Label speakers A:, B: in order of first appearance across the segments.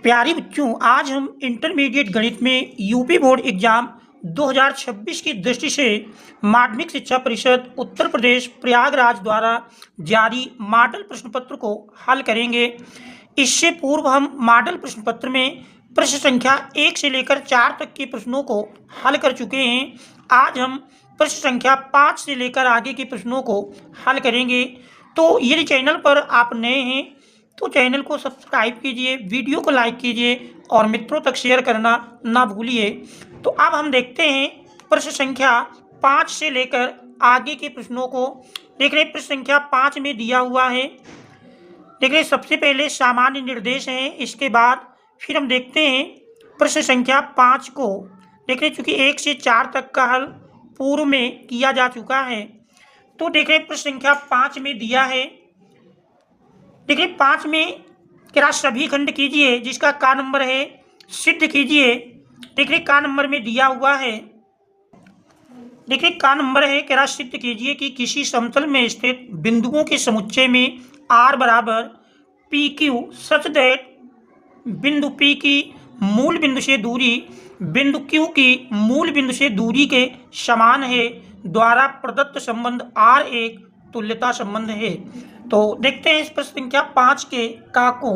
A: प्यारे बच्चों, आज हम इंटरमीडिएट गणित में यूपी बोर्ड एग्जाम 2026 की दृष्टि से माध्यमिक शिक्षा परिषद उत्तर प्रदेश प्रयागराज द्वारा जारी मॉडल प्रश्न पत्र को हल करेंगे। इससे पूर्व हम मॉडल प्रश्न पत्र में प्रश्न संख्या 1 से लेकर 4 तक के प्रश्नों को हल कर चुके हैं। आज हम प्रश्न संख्या 5 से लेकर आगे के प्रश्नों को हल करेंगे। तो यदि चैनल पर आप नए हैं तो चैनल को सब्सक्राइब कीजिए, वीडियो को लाइक कीजिए और मित्रों तक शेयर करना ना भूलिए। तो अब हम देखते हैं प्रश्न संख्या 5 से लेकर आगे के प्रश्नों को। देख रहे हैं प्रश्न संख्या 5 में दिया हुआ है। देख रहे हैं सबसे पहले सामान्य निर्देश हैं, इसके बाद फिर हम देखते हैं प्रश्न संख्या 5 को। देख रहे हैं चूँकि 1 से 4 तक का हल पूर्व में किया जा चुका है। तो देख रहे हैं प्रश्न संख्या 5 में दिया है। देखिए 5 में क्या सभी खंड कीजिए, जिसका का नंबर है सिद्ध कीजिए। देखिए का नंबर में दिया हुआ है। देखिए का नंबर है क्या सिद्ध कीजिए कि किसी समतल में स्थित बिंदुओं के समुच्चय में r बराबर पी क्यू सच दैट बिंदु P की मूल बिंदु से दूरी बिंदु Q की मूल बिंदु से दूरी के समान है द्वारा प्रदत्त संबंध R एक तुल्यता संबंध है। तो देखते हैं इस प्रश्न संख्या 5 के का को।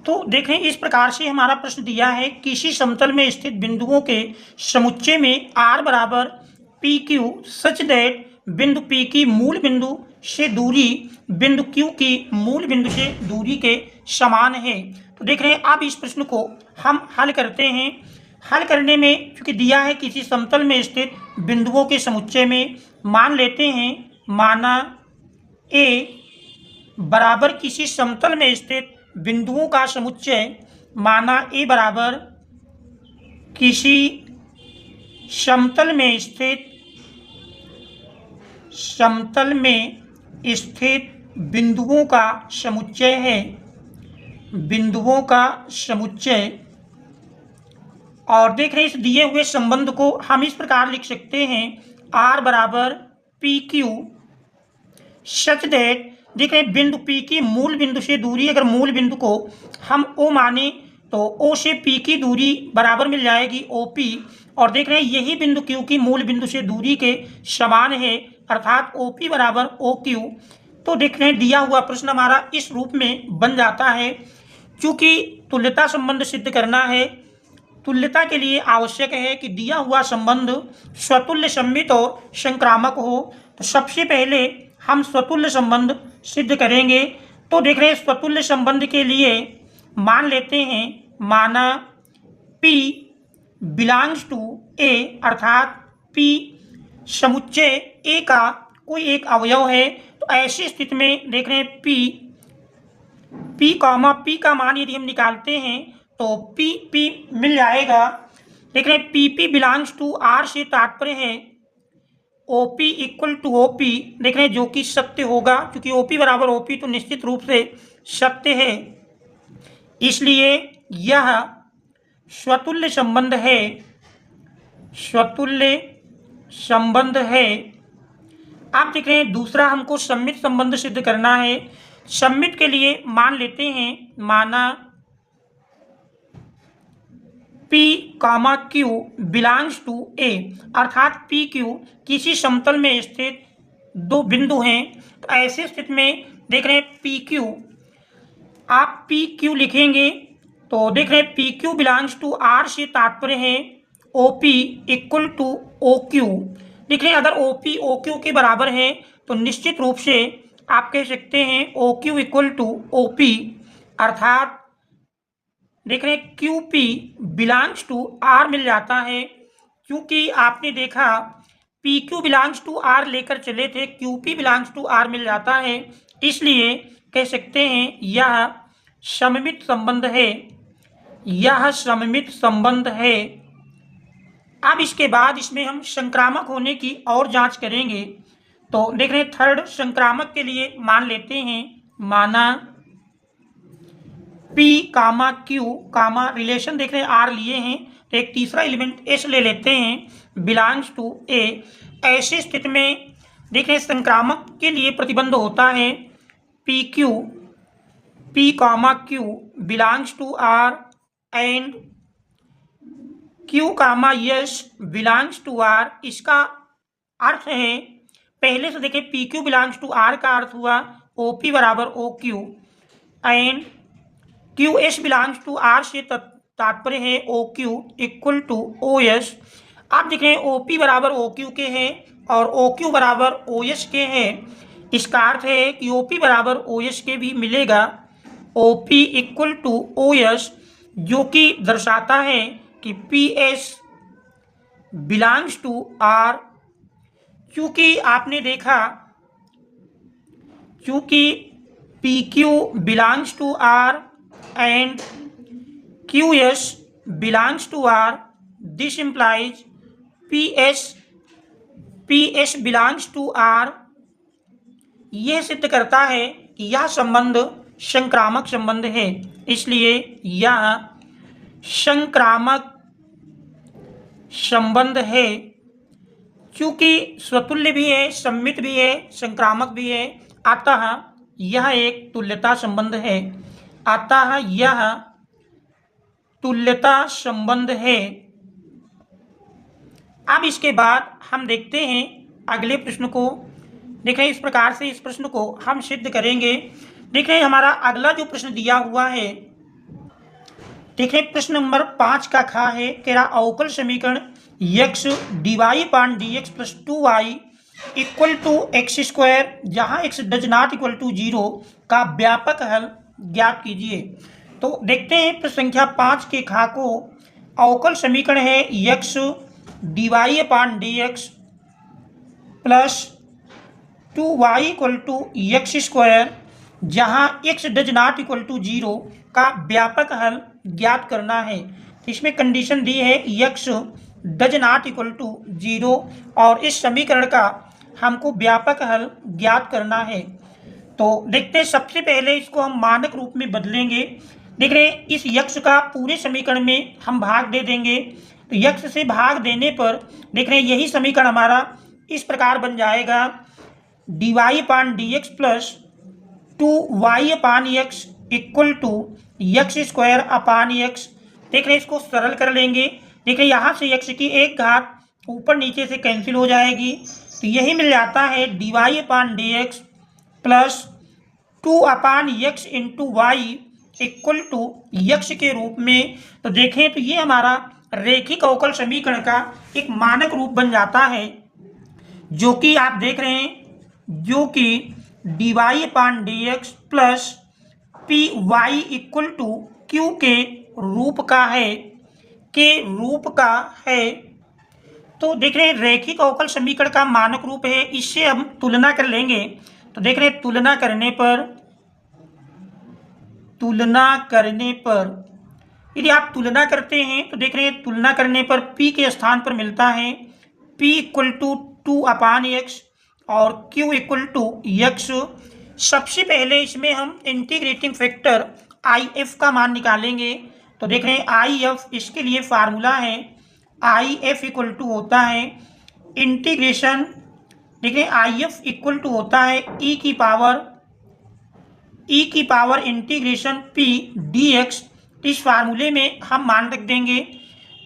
A: तो देखें इस प्रकार से हमारा प्रश्न दिया है, किसी समतल में स्थित बिंदुओं के समुच्चय में r बराबर पी क्यू सच दैट बिंदु P की मूल बिंदु से दूरी बिंदु Q की मूल बिंदु से दूरी के समान है। तो देख रहे हैं अब इस प्रश्न को हम हल करते हैं। हल करने में चूँकि दिया है किसी समतल में स्थित बिंदुओं के समुच्चय में, मान लेते हैं माना ए बराबर किसी समतल में स्थित बिंदुओं का समुच्चय, माना ए बराबर किसी समतल में स्थित बिंदुओं का समुच्चय है, बिंदुओं का समुच्चय। और देख रहे हैं इस दिए हुए संबंध को हम इस प्रकार लिख सकते हैं, r बराबर पी क्यू सच दैट। देख रहे हैं बिंदु P की मूल बिंदु से दूरी, अगर मूल बिंदु को हम O माने तो O से P की दूरी बराबर मिल जाएगी OP। और देख रहे हैं यही बिंदु Q की मूल बिंदु से दूरी के समान है, अर्थात OP बराबर OQ। तो देख रहे हैं दिया हुआ प्रश्न हमारा इस रूप में बन जाता है। चूँकि तुल्यता संबंध सिद्ध करना है, तुल्यता के लिए आवश्यक है कि दिया हुआ संबंध स्वतुल्य सममित और संक्रामक हो। तो सबसे पहले हम स्वतुल्य संबंध सिद्ध करेंगे। तो देख रहे हैं स्वतुल्य संबंध के लिए मान लेते हैं माना P बिलोंग्स टू A, अर्थात P समुच्चय A का कोई एक अवयव है। तो ऐसी स्थिति में देख रहे हैं P का मान यदि हम निकालते हैं तो P मिल जाएगा। देख रहे हैं P बिलोंग्स टू R से तात्पर्य है OP इक्वल टू OP। देख रहे हैं जो कि सत्य होगा, क्योंकि OP बराबर OP तो निश्चित रूप से सत्य है, इसलिए यह स्वतुल्य संबंध है, स्वतुल्य संबंध है। आप देख रहे हैं दूसरा हमको सममित संबंध सिद्ध करना है। सममित के लिए मान लेते हैं माना P, Q belongs to A, अर्थात PQ किसी समतल में स्थित दो बिंदु हैं। तो ऐसे स्थिति में देख रहे हैं PQ, आप PQ लिखेंगे तो देख रहे हैं PQ बिलोंग्स टू R से तात्पर्य है OP इक्वल टू OQ। देख रहे हैं अगर OP OQ के बराबर है तो निश्चित रूप से आप कह सकते हैं OQ इक्वल टू OP, अर्थात देख रहे हैं QP बिलोंग्स टू R मिल जाता है। क्योंकि आपने देखा PQ बिलोंग्स टू R लेकर चले थे, QP बिलोंग्स टू R मिल जाता है, इसलिए कह सकते हैं यह सममित संबंध है, यह सममित संबंध है। अब इसके बाद इसमें हम संक्रामक होने की और जांच करेंगे। तो देख रहे हैं थर्ड संक्रामक के लिए मान लेते हैं माना P, Q रिलेशन देख रहे हैं R लिए हैं, तो एक तीसरा एलिमेंट S ले लेते हैं बिलोंग्स टू A। ऐसी स्थिति में देख रहे हैं संक्रामक के लिए प्रतिबंध होता है P comma Q belongs to R and Q comma S belongs to R, इसका अर्थ है, पहले से देखें P Q belongs to R का अर्थ हुआ ओ पी बराबर O Q and Q S belongs to R से तात्पर्य है O Q equal to O S. आप देख रहे हैं ओ पी बराबर ओ क्यू के हैं और ओ क्यू बराबर ओ एस के हैं, इसका अर्थ है कि ओ पी बराबर ओ एस के भी मिलेगा O P equal to O S, जो कि दर्शाता है कि P S belongs to R. क्योंकि आपने देखा, क्योंकि P Q belongs to R and Q S belongs to R, this implies P S belongs to R. यह सिद्ध करता है कि यह संबंध संक्रामक संबंध है, इसलिए यह संक्रामक संबंध है। क्योंकि स्वतुल्य भी है, सम्मित भी है, संक्रामक भी है, अतः यह एक तुल्यता संबंध है, अतः यह तुल्यता संबंध है। अब इसके बाद हम देखते हैं अगले प्रश्न को। देखें इस प्रकार से इस प्रश्न को हम सिद्ध करेंगे। देखें हमारा अगला जो प्रश्न दिया हुआ है, देखें प्रश्न नंबर 5 का खा है, कह रहा अवकल समीकरण x dy upon dx plus 2y equal to x square जहाँ x does not equal to 0 का व्यापक हल ज्ञात कीजिए। तो देखते हैं प्रश्न संख्या 5 के खा को। अवकल समीकरण है x dy upon dx plus 2y equal to x square जहाँ x does not equal to 0 का व्यापक हल ज्ञात करना है। इसमें कंडीशन दी है x does not equal to 0 और इस समीकरण का हमको व्यापक हल ज्ञात करना है। तो देखते हैं, सबसे पहले इसको हम मानक रूप में बदलेंगे। देख रहे हैं इस x का पूरे समीकरण में हम भाग दे देंगे, तो x से भाग देने पर देख रहे हैं यही समीकरण हमारा इस प्रकार बन जाएगा dy upon dx plus 2y upon x equal to x square upon x. देख रहे हैं इसको सरल कर लेंगे। देख रहे हैं यहाँ से x की एक घात ऊपर नीचे से कैंसिल हो जाएगी, तो यही मिल जाता है dy upon D x plus 2 upon x into y equal to x के रूप में। तो देखें तो ये हमारा रेखिक अवकल समीकरण का एक मानक रूप बन जाता है, जो कि आप देख रहे हैं, जो कि dy upon D x plus P Y equal to Q के रूप का है, तो देख रहे हैं रेखिक अवकल समीकरण का मानक रूप है। इससे हम तुलना कर लेंगे। तो देख रहे हैं तुलना करने पर यदि आप तुलना करते हैं तो देख रहे हैं तुलना करने पर p के स्थान पर मिलता है p equal to 2 upon x और q इक्वल टू एक्स। सबसे पहले इसमें हम इंटीग्रेटिंग फैक्टर IF का मान निकालेंगे। तो देख रहे हैं IF, इसके लिए फार्मूला है IF इक्वल टू होता है इंटीग्रेशन, देख रहे हैं IF इक्वल टू होता है e की पावर इंटीग्रेशन p dx। इस फार्मूले में हम मान रख देंगे।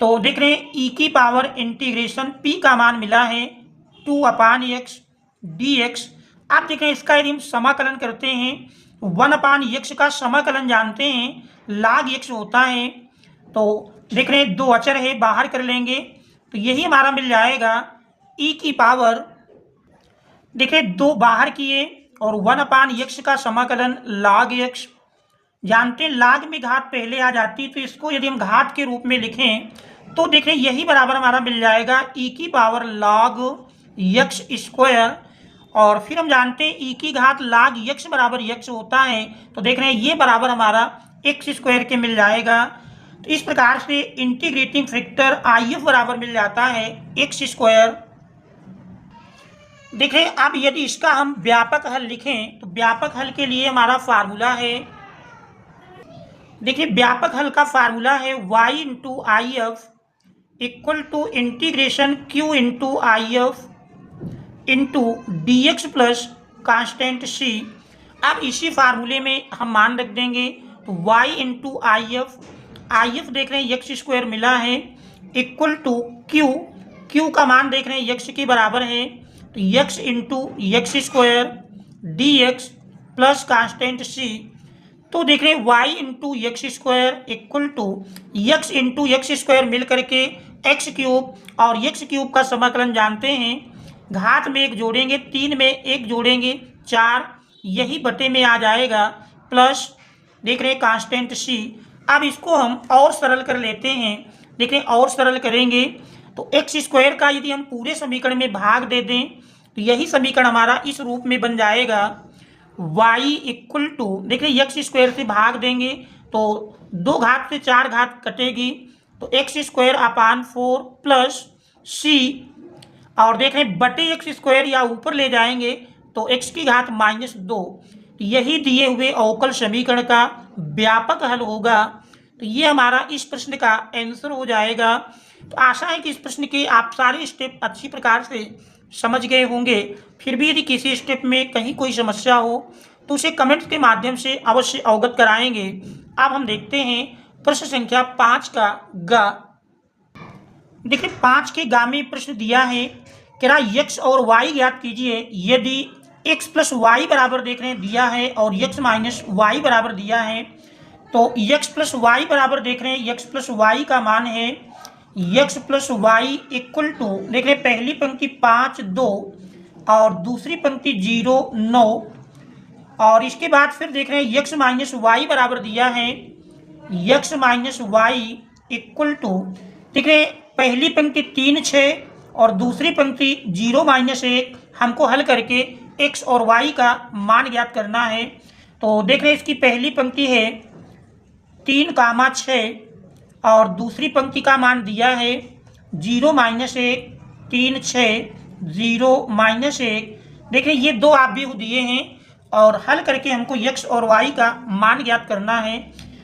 A: तो देख रहे हैं e की पावर इंटीग्रेशन p का मान मिला है 2 अपान एक्स dx। आप देखें इसका यदि हम समाकलन करते हैं, 1 अपान एक्स का समाकलन जानते हैं log x होता है। तो देख रहे हैं दो अचर है, बाहर कर लेंगे तो यही हमारा मिल जाएगा e की पावर, देखिए 2 बाहर किए और 1 अपान एक्स का समाकलन log x। जानते हैं log में घात पहले आ जाती, तो इसको यदि हम घात के रूप में लिखें तो देखें यही बराबर हमारा मिल जाएगा e की पावर log x स्क्वायर, और फिर हम जानते हैं e की घात log x बराबर x होता है। तो देख रहे हैं ये बराबर हमारा x स्क्वायर के मिल जाएगा। तो इस प्रकार से इंटीग्रेटिंग फैक्टर IF बराबर मिल जाता है x स्क्वायर। देख रहे हैं अब यदि इसका हम व्यापक हल लिखें तो व्यापक हल के लिए हमारा फार्मूला है, देखिए व्यापक हल का फार्मूला है y into IF equal to integration q into IF into D x plus constant c। अब इसी फार्मूले में हम मान रख देंगे, तो y इंटू आई एफ देख रहे हैं एक्स स्क्वायर मिला है इक्वल टू क्यू का मान देख रहे हैं एक्स के बराबर है, तो x into x square d x plus constant c. तो देख रहे हैं y into x square equal to x into x square मिल करके एक्स क्यूब, और एक्स क्यूब का समाकलन जानते हैं, घात में एक जोड़ेंगे 3 में एक जोड़ेंगे 4, यही बटे में आ जाएगा, प्लस देख रहे हैं कांस्टेंट सी। अब इसको हम और सरल कर लेते हैं, देख रहे हैं और सरल करेंगे तो एक्स स्क्वायर का यदि हम पूरे समीकरण में भाग दे दें तो यही समीकरण हमारा इस रूप में बन जाएगा, y इक्वल टू देख रहे एक्स स्क्वायर से भाग देंगे तो 2 घात से 4 घात कटेगी, तो एक्स स्क्वायर अपान 4 प्लस सी, और देख रहे बटे एक्स स्क्वायर या ऊपर ले जाएंगे तो एक्स की घात -2। यही दिए हुए अवकल समीकरण का व्यापक हल होगा। तो ये हमारा इस प्रश्न का आंसर हो जाएगा। तो आशा है कि इस प्रश्न के आप सारे स्टेप अच्छी प्रकार से समझ गए होंगे। फिर भी यदि किसी स्टेप में कहीं कोई समस्या हो तो उसे कमेंट्स के माध्यम से अवश्य अवगत कराएंगे। अब हम देखते हैं प्रश्न संख्या 5 का गा। देखिए 5 के गा में प्रश्न दिया है कि x और y ज्ञात कीजिए यदि x प्लस वाई बराबर देख रहे हैं दिया है और x माइनस वाई बराबर दिया है, तो x प्लस वाई बराबर देख रहे हैं x प्लस वाई का मान है x plus y equal to देख रहे हैं पहली पंक्ति 5 2 और दूसरी पंक्ति 0 9, और इसके बाद फिर देख रहे हैं x माइनस वाई बराबर दिया है x minus y equal to देख रहे हैं पहली पंक्ति 3 6 और दूसरी पंक्ति 0 माइनस 1। हमको हल करके x और y का मान ज्ञात करना है। तो देख रहे हैं इसकी पहली पंक्ति है 3 कामा 6 और दूसरी पंक्ति का मान दिया है 0 माइनस 1 3 6 0 माइनस 1। देख रहे हैं ये 2 आव्यूह दिए हैं और हल करके हमको x और y का मान ज्ञात करना है।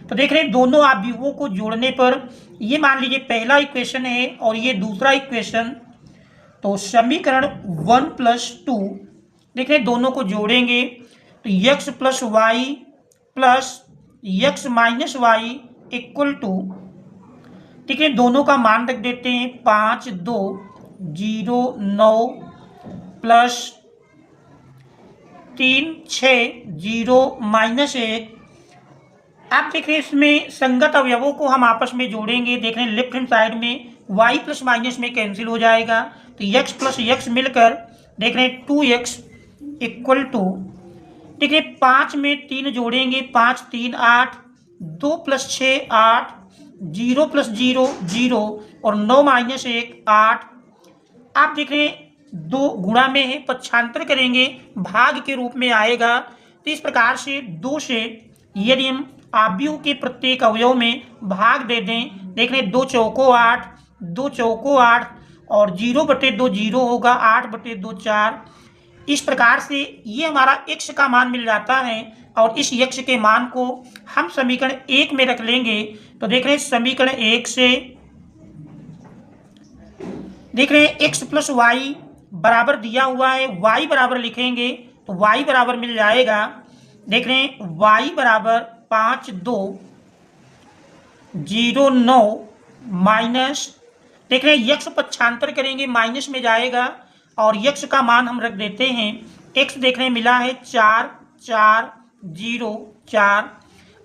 A: तो देख रहे हैं दोनों आव्यूहों को जोड़ने पर ये मान लीजिए पहला इक्वेशन है और ये दूसरा इक्वेशन, तो समीकरण 1 प्लस 2 देख रहे हैं दोनों को जोड़ेंगे तो x plus y plus x minus y equal to ठीक है दोनों का मान रख देते हैं 5 2 0 9 प्लस 3 6 0 माइनस 1। आप देख रहे हैं इसमें संगत अवयवों को हम आपस में जोड़ेंगे। देख रहे हैं लेफ्ट हैंड साइड में y प्लस माइनस में कैंसिल हो जाएगा, तो x प्लस x मिलकर देख रहे हैं 2x इक्वल टू ठीक है 5 में 3 जोड़ेंगे 5 3 8 2 प्लस 6 8 0 प्लस 0 0 और 9 माइनस 1 8। आप देख रहे हैं 2 गुणा में है, पक्षांतर करेंगे भाग के रूप में आएगा। तो इस प्रकार से 2 से यदि हम आव्यूह के प्रत्येक अवयव में भाग दे दें, देख रहे हैं 2 चौको 8 2 चौको 8 और 0/2 0 होगा 8/2 4। इस प्रकार से ये हमारा x का मान मिल जाता है और इस x के मान को हम समीकरण 1 में रख लेंगे। तो देख रहे हैं समीकरण 1 से देख रहे हैं x प्लस वाई बराबर दिया हुआ है, y बराबर लिखेंगे तो y बराबर मिल जाएगा देख रहे हैं y बराबर 5 2 0 9 माइनस देख रहे हैं x पक्षांतर करेंगे माइनस में जाएगा और x का मान हम रख देते हैं x देख रहे हैं मिला है 4 4 0 4।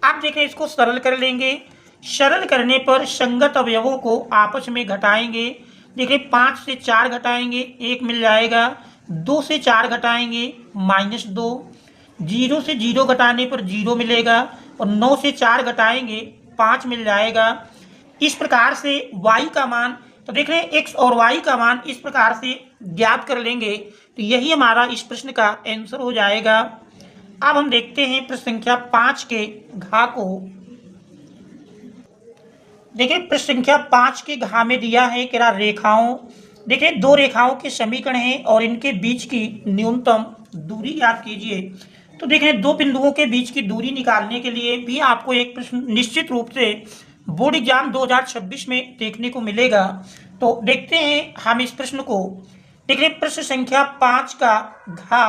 A: आप देख रहे हैं इसको सरल कर लेंगे, सरल करने पर संगत अवयवों को आपस में घटाएंगे। देखिए 5 से 4 घटाएंगे 1 मिल जाएगा, 2 से 4 घटाएंगे -2, 0 से 0 घटाने पर 0 मिलेगा और 9 से 4 घटाएंगे 5 मिल जाएगा। इस प्रकार से y का मान तो देख रहे हैं x और y का मान इस प्रकार से ज्ञात कर लेंगे। तो यही हमारा इस प्रश्न का आंसर हो जाएगा। अब हम देखते हैं प्रश्न संख्या 5 के घ को। देखिए प्रश्न संख्या 5 के घ में दिया है कि रेखाओं देखिए 2 रेखाओं के समीकरण हैं और इनके बीच की न्यूनतम दूरी ज्ञात कीजिए। तो देखें 2 बिंदुओं के बीच की दूरी निकालने के लिए भी आपको एक प्रश्न निश्चित रूप से बोर्ड एग्जाम 2026 में देखने को मिलेगा। तो देखते हैं हम इस प्रश्न को। देखिए प्रश्न संख्या 5 का घ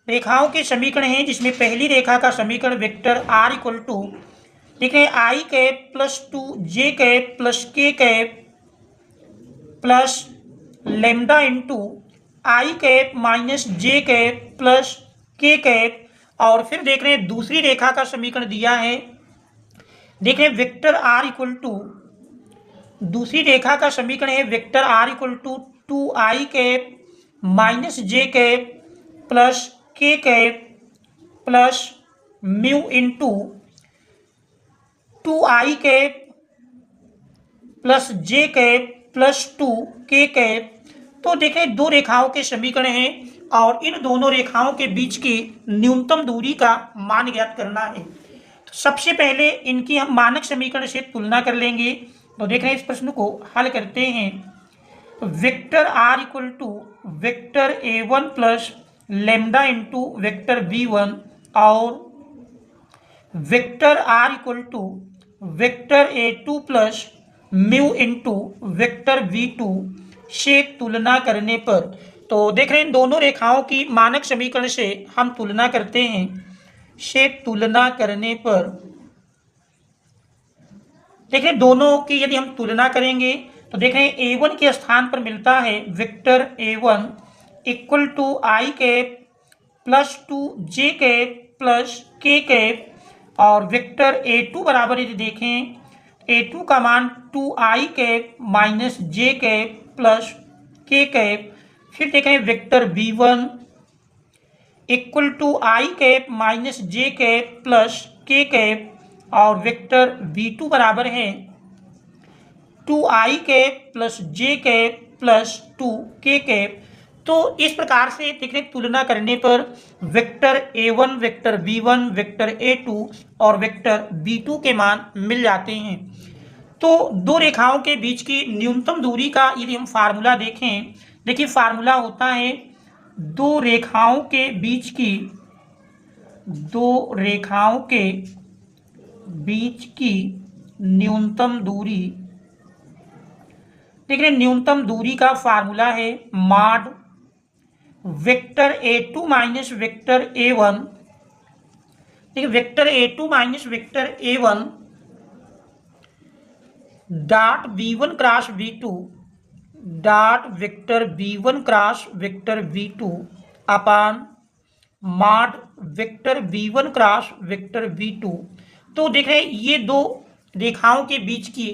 A: रेखाओं के समीकरण हैं, जिसमें पहली रेखा का समीकरण वेक्टर आर इक्वल टू देख रहे हैं आई cap plus 2 J cap plus के कैप प्लस लेमडा इंटू आई कैप माइनस जे कैप प्लस के कैप। और फिर देख रहे हैं दूसरी रेखा का समीकरण दिया है, देख रहे हैं वेक्टर आर इक्वल टू, दूसरी रेखा का समीकरण है vector are equal to 2i cap minus J cap plus के cap plus mu into 2i cap plus जे कैप प्लस 2 के कैप। तो देखें दो रेखाओं के समीकरण हैं और इन दोनों रेखाओं के बीच की न्यूनतम दूरी का मान ज्ञात करना है। तो सबसे पहले इनकी हम मानक समीकरण से तुलना कर लेंगे। तो देख रहे हैं इस प्रश्न को हल करते हैं। तो vector are equal to vector a1 plus lambda into vector b1 और vector are equal to vector a2 plus mu into vector v2 से तुलना करने पर, तो देख रहे हैं इन दोनों रेखाओं की मानक समीकरण से हम तुलना करते हैं। से तुलना करने पर देख रहे हैं दोनों की यदि हम तुलना करेंगे तो देख रहे हैं a1 के स्थान पर मिलता है vector a1 equal to I cap plus 2 J cap plus के कैप और वेक्टर a2 बराबर यदि देखें a2 का मान 2i कैप माइनस जे कैप प्लस के कैप। फिर देखें vector b1 equal to I cap minus J cap plus के कैप और वेक्टर v2 बराबर है 2i कैप प्लस जे कैप प्लस 2 के कैप। तो इस प्रकार से देख रहे तुलना करने पर vector a1 vector b1 vector a2 और वेक्टर b2 के मान मिल जाते हैं। तो दो रेखाओं के बीच की न्यूनतम दूरी का यदि हम फार्मूला देखें, देखिए फार्मूला होता है दो रेखाओं के बीच की न्यूनतम दूरी, देख रहे न्यूनतम दूरी का फार्मूला है mod vector a2 minus vector a1, देखिए vector a2 minus vector a1 dot b1 cross b2 dot vector b1 cross vector v2 अपान mod vector b1 cross vector v2। तो देख रहे हैं ये दो रेखाओं के बीच की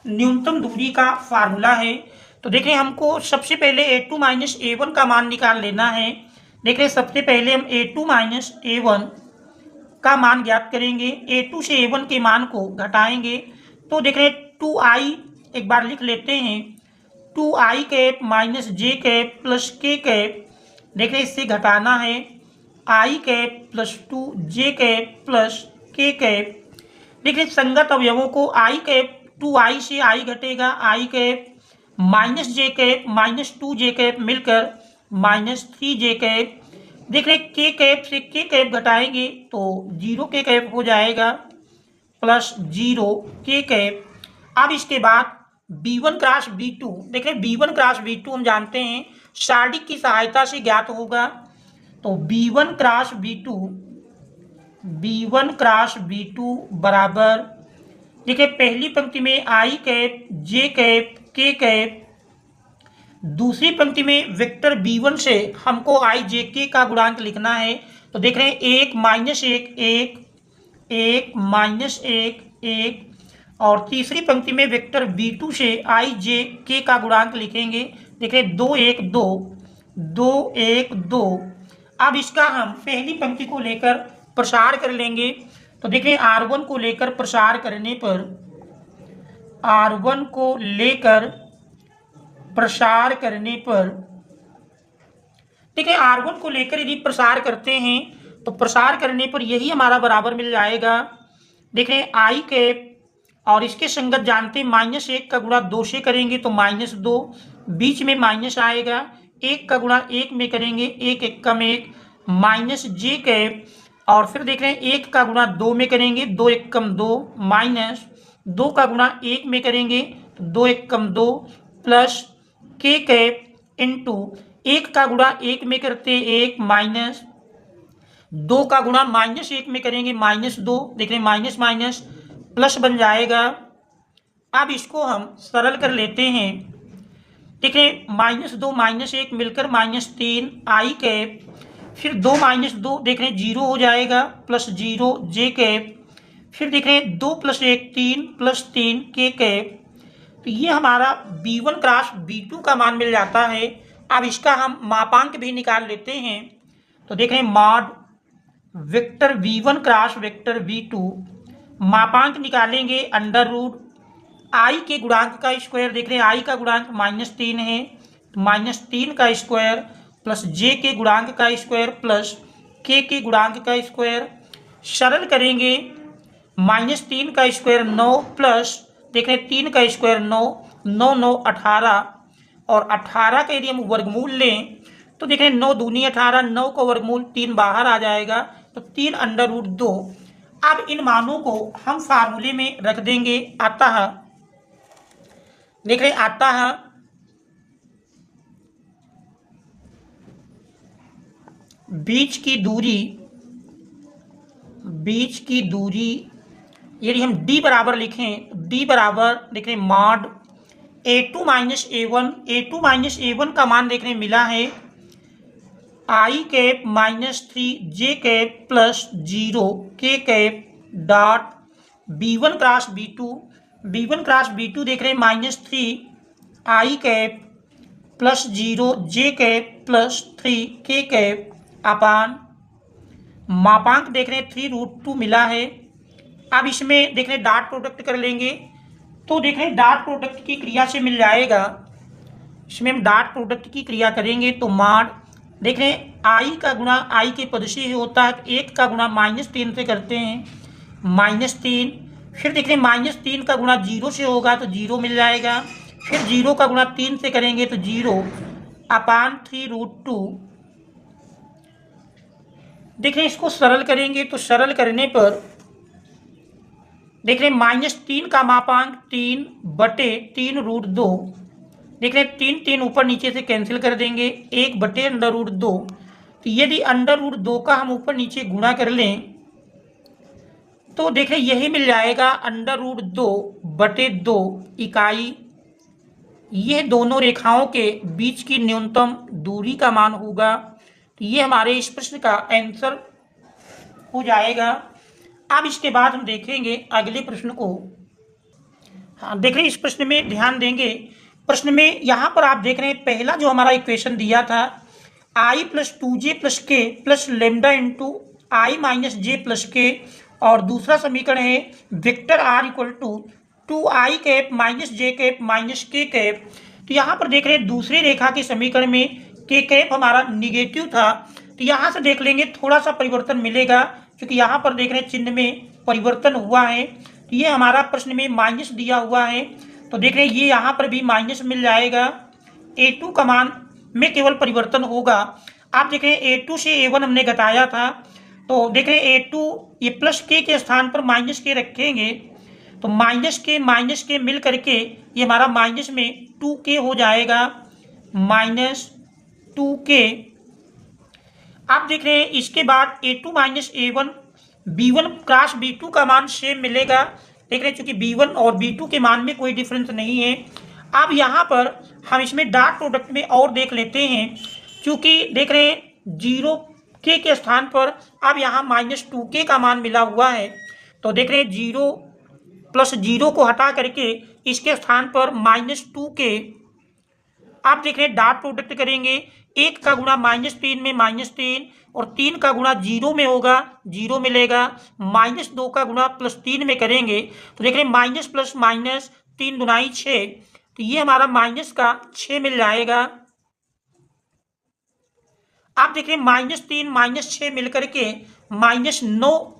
A: न्यूनतम दूरी का फार्मूला है। तो देख रहे हैं हमको सबसे पहले a2 माइनस a1 का मान निकाल लेना है। देख रहे हैं सबसे पहले हम a2 माइनस a1 का मान ज्ञात करेंगे, a2 से a1 के मान को घटाएंगे। तो देख रहे हैं 2i एक बार लिख लेते हैं 2i कैप माइनस जे कैप प्लस के कैप, देख रहे हैं इससे घटाना है i cap plus 2 J cap plus के कैप। देख रहे संगत अवयवों को i कैप 2i से i घटेगा i cap minus J cap minus 2 J cap मिलकर माइनस 3 जे कैप। देख रहे के कैप से के कैप घटाएंगे तो 0 के कैप हो जाएगा प्लस 0 के कैप। अब इसके बाद b1 क्रॉस b2, देख रहे b1 क्रॉस b2 हम जानते हैं सारणी की सहायता से ज्ञात होगा। तो b1 क्रॉस b2 बराबर, देखिए पहली पंक्ति में आई कैप जे कैप के कैप, दूसरी पंक्ति में वेक्टर b1 से हमको आई जे के का गुणांक लिखना है। तो देख रहे हैं 1 माइनस 1 1 1 माइनस 1 1 और तीसरी पंक्ति में वेक्टर b2 से आई जे के का गुणांक लिखेंगे। देख रहे 2 1 2 2 1 2। अब इसका हम पहली पंक्ति को लेकर प्रसार कर लेंगे। तो देख रहे r1 को लेकर प्रसार करने पर, r1 को लेकर प्रसार करने पर, देखिए r1 को लेकर यदि प्रसार करते हैं तो प्रसार करने पर यही हमारा बराबर मिल जाएगा। देख रहे आई कैप और इसके संगत जानते हैं माइनस 1 का गुणा 2 से करेंगे तो माइनस 2, बीच में माइनस आएगा, 1 का गुणा 1 में करेंगे 1 1 कम 1 माइनस जे कैप और फिर देख रहे हैं 1 का गुणा 2 में करेंगे 2 1 कम 2 माइनस 2 का गुणा 1 में करेंगे तो 2 1 कम 2 प्लस के कैप इंटू 1 का गुणा 1 में करते 1 माइनस 2 का गुणा -1 में करेंगे -2, देख रहे हैं माइनस माइनस प्लस बन जाएगा। अब इसको हम सरल कर लेते हैं। देख रहे हैं -2 -1 मिलकर -3 आई कैप, फिर 2 -2 देख रहे हैं 0 हो जाएगा प्लस 0 जे कैप, फिर देख रहे हैं 2 + 1 3 प्लस 3 के कैप। तो ये हमारा B1 क्रॉस B2 का मान मिल जाता है। अब इसका हम मापांक भी निकाल लेते हैं। तो देख रहे हैं mod vector V1 cross vector V2, मापांक निकालेंगे अंडर रूट आई के गुणांक का स्क्वायर, देख रहे हैं आई का गुणांक -3 है, -3 का स्क्वायर प्लस जे के गुणांक का स्क्वायर प्लस के गुणांक का स्क्वायर। सरल करेंगे -3 का स्क्वायर 9 प्लस देख रहे हैं 3 का स्क्वायर 9, 9 9 18, और 18 का यदि हम वर्गमूल लें तो देख रहे हैं 9 दूनी 18, 9 का वर्गमूल 3 बाहर आ जाएगा, तो 3√2। अब इन मानों को हम फार्मूले में रख देंगे। अतः देख रहे हैं अतः बीच की दूरी यदि हम d बराबर लिखें, d बराबर देख रहे हैं मॉड a2 - a1 का मान देख रहे हैं मिला है आई कैप -3 जे कैप प्लस 0 के cap dot B1 cross B2 देख रहे हैं -3 आई कैप प्लस 0 जे कैप प्लस 3 के कैप अपान मापांक देख रहे हैं 3√2 मिला है। अब इसमें देख रहे हैं डॉट प्रोडक्ट कर लेंगे, तो देख रहे हैं डॉट प्रोडक्ट की क्रिया से मिल जाएगा। इसमें हम डॉट प्रोडक्ट की क्रिया करेंगे तो मॉड देख रहे हैं आई का गुणा आई के पद से होता है, 1 का गुणा -3 से करते हैं -3, फिर देख रहे हैं -3 का गुणा 0 से होगा तो 0 मिल जाएगा, फिर 0 का गुणा 3 से करेंगे तो 0 अपान 3√2। देख रहे हैं इसको सरल करेंगे तो सरल करने पर देख रहे हैं -3 का मापांक 3/3√2, देख रहे हैं 3 ऊपर नीचे से कैंसिल कर देंगे, 1/√2। तो यदि √2 का हम ऊपर नीचे गुणा कर लें तो देख रहे हैं यही मिल जाएगा √2/2 इकाई। यह दोनों रेखाओं के बीच की न्यूनतम दूरी का मान होगा। तो ये हमारे इस प्रश्न का आंसर हो जाएगा। अब इसके बाद हम देखेंगे अगले प्रश्न को। हाँ देख रहे हैं इस प्रश्न में ध्यान देंगे। प्रश्न में यहाँ पर आप देख रहे हैं पहला जो हमारा इक्वेशन दिया था i + 2j + k + lambda into i - j + k, और दूसरा समीकरण है vector r = 2i cap -j cap -k cap. तो यहाँ पर देख रहे हैं दूसरी रेखा के समीकरण में k कैप हमारा निगेटिव था, तो यहाँ से देख लेंगे थोड़ा सा परिवर्तन मिलेगा क्योंकि यहाँ पर देख रहे हैं चिन्ह में परिवर्तन हुआ है। तो ये हमारा प्रश्न में माइनस दिया हुआ है, तो देख रहे हैं ये यहाँ पर भी माइनस मिल जाएगा। a2 का मान में केवल परिवर्तन होगा। आप देख रहे हैं a2 से a1 हमने घटाया था, तो देख रहे हैं a2 ये प्लस के स्थान पर माइनस के रखेंगे, तो माइनस के मिल करके ये हमारा माइनस में 2k हो जाएगा, -2k। आप देख रहे हैं इसके बाद a2 - a1 B1 cross B2 का मान सेम मिलेगा। देख रहे हैं चूंकि B1 और B2 के मान में कोई डिफरेंस नहीं है। अब यहाँ पर हम इसमें डॉट प्रोडक्ट में और देख लेते हैं, क्योंकि देख रहे हैं 0k के स्थान पर अब यहाँ -2k का मान मिला हुआ है, तो देख रहे हैं 0 + 0 को हटा करके इसके स्थान पर -2k। आप देख रहे हैं डॉट प्रोडक्ट करेंगे, 1 का गुणा -3 में -3 और 3 का गुणा 0 में होगा 0 मिलेगा, -2 का गुणा +3 में करेंगे तो देख रहे हैं माइनस प्लस माइनस 3 दूनाई 6, तो ये हमारा माइनस का 6 मिल जाएगा। आप देख रहे हैं -3 -6 मिलकर के -9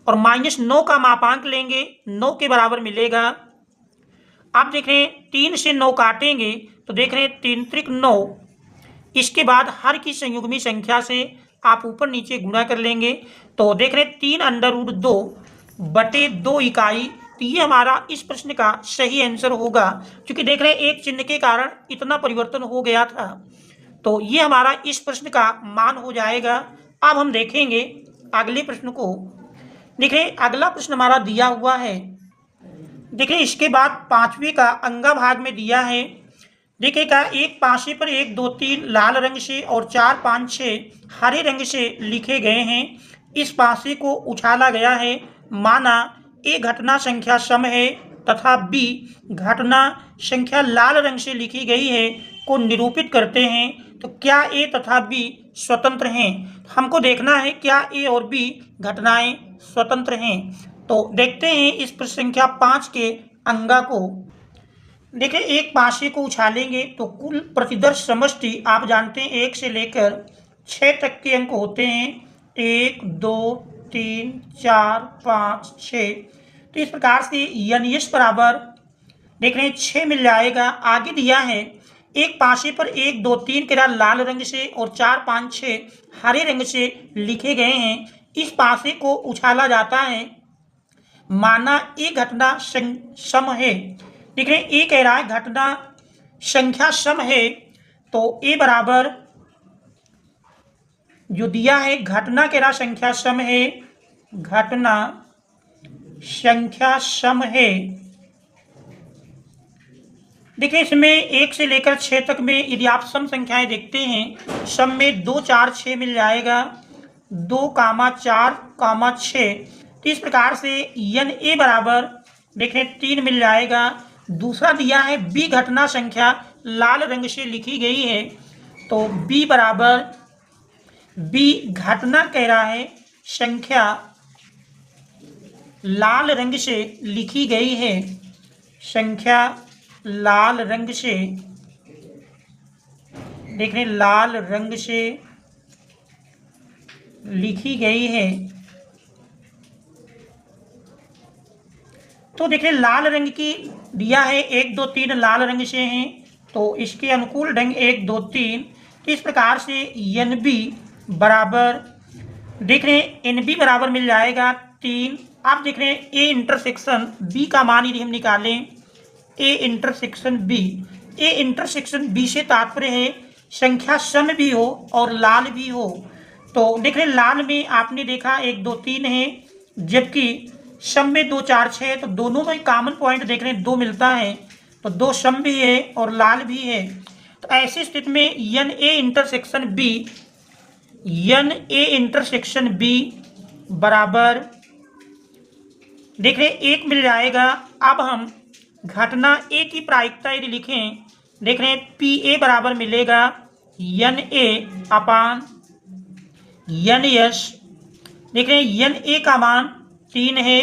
A: और -9 का मापांक लेंगे 9 के बराबर मिलेगा। आप देख रहे हैं 3 से 9 काटेंगे तो देख रहे हैं 3 त्रिक 9। इसके बाद हर की संयुग्मी संख्या से आप ऊपर नीचे गुणा कर लेंगे, तो देख रहे हैं 3√2/2 इकाई। तो ये हमारा इस प्रश्न का सही आंसर होगा, क्योंकि देख रहे हैं एक चिन्ह के कारण इतना परिवर्तन हो गया था। तो ये हमारा इस प्रश्न का मान हो जाएगा अब हम देखेंगे अगले प्रश्न को। देखिए अगला प्रश्न हमारा दिया हुआ है। देखिए इसके बाद पांचवी का अंगा भाग में दिया है। देखिएगा एक पासे पर 1 2 3 लाल रंग से और 4 5 6 हरे रंग से लिखे गए हैं। इस पासे को उछाला गया है, माना ए घटना संख्या सम है तथा बी घटना संख्या लाल रंग से लिखी गई है को निरूपित करते हैं। तो क्या ए तथा बी स्वतंत्र हैं? हमको देखना है क्या ए और बी घटनाएं स्वतंत्र हैं। तो देखते हैं इस प्रश्न संख्या 5 के अंगा को। देखिए एक पासे को उछालेंगे तो कुल प्रतिदर्श समष्टि आप जानते हैं 1 से लेकर 6 तक के अंक होते हैं। 1 2 3 4 5 6। तो इस प्रकार से यस बराबर देख रहे हैं 6 मिल जाएगा। आगे दिया है एक पासे पर 1 2 3 केरा लाल रंग से और 4 5 6 हरे रंग से लिखे गए हैं। इस पासे को उछाला जाता है, माना ए घटना सम है। देख रहे हैं ए कह रहा है घटना संख्या सम है। तो ए बराबर जो दिया है घटना कह रहा संख्या सम है, घटना संख्या सम है। देखिए इसमें 1 से लेकर 6 तक में यदि आप सम संख्याएं देखते हैं, सम में 2 4 6 मिल जाएगा, 2 4 6। तो इस प्रकार से यन ए बराबर देखें 3 मिल जाएगा। दूसरा दिया है बी घटना संख्या लाल रंग से लिखी गई है। तो बी बराबर बी घटना कह रहा है संख्या लाल रंग से लिखी गई है, संख्या लाल रंग से देख रहे लाल रंग से लिखी गई है। तो देखिए लाल रंग की दिया है 1 2 3 लाल रंग से हैं, तो इसके अनुकूल ढंग 1 2 3। तो इस प्रकार से एन बी बराबर देख रहे हैं एन बी बराबर मिल जाएगा 3। आप देख रहे हैं ए इंटरसेक्शन बी का मान यदि हम निकालें, A intersection B, A intersection B से तात्पर्य है संख्या सम भी हो और लाल भी हो। तो देख रहे लाल में आपने देखा 1 2 3 है, जबकि सम में 2 4 6 है। तो दोनों में कॉमन पॉइंट देख रहे हैं 2 मिलता है, तो 2 सम भी है और लाल भी है। तो ऐसी स्थिति में n a intersection b, n a intersection B बराबर देख रहे 1 मिल जाएगा। अब हम घटना ए की प्रायिकता यदि लिखें, देख रहे हैं पी ए बराबर मिलेगा यन ए अपान यन यस। देख रहे हैं यन ए का मान 3 है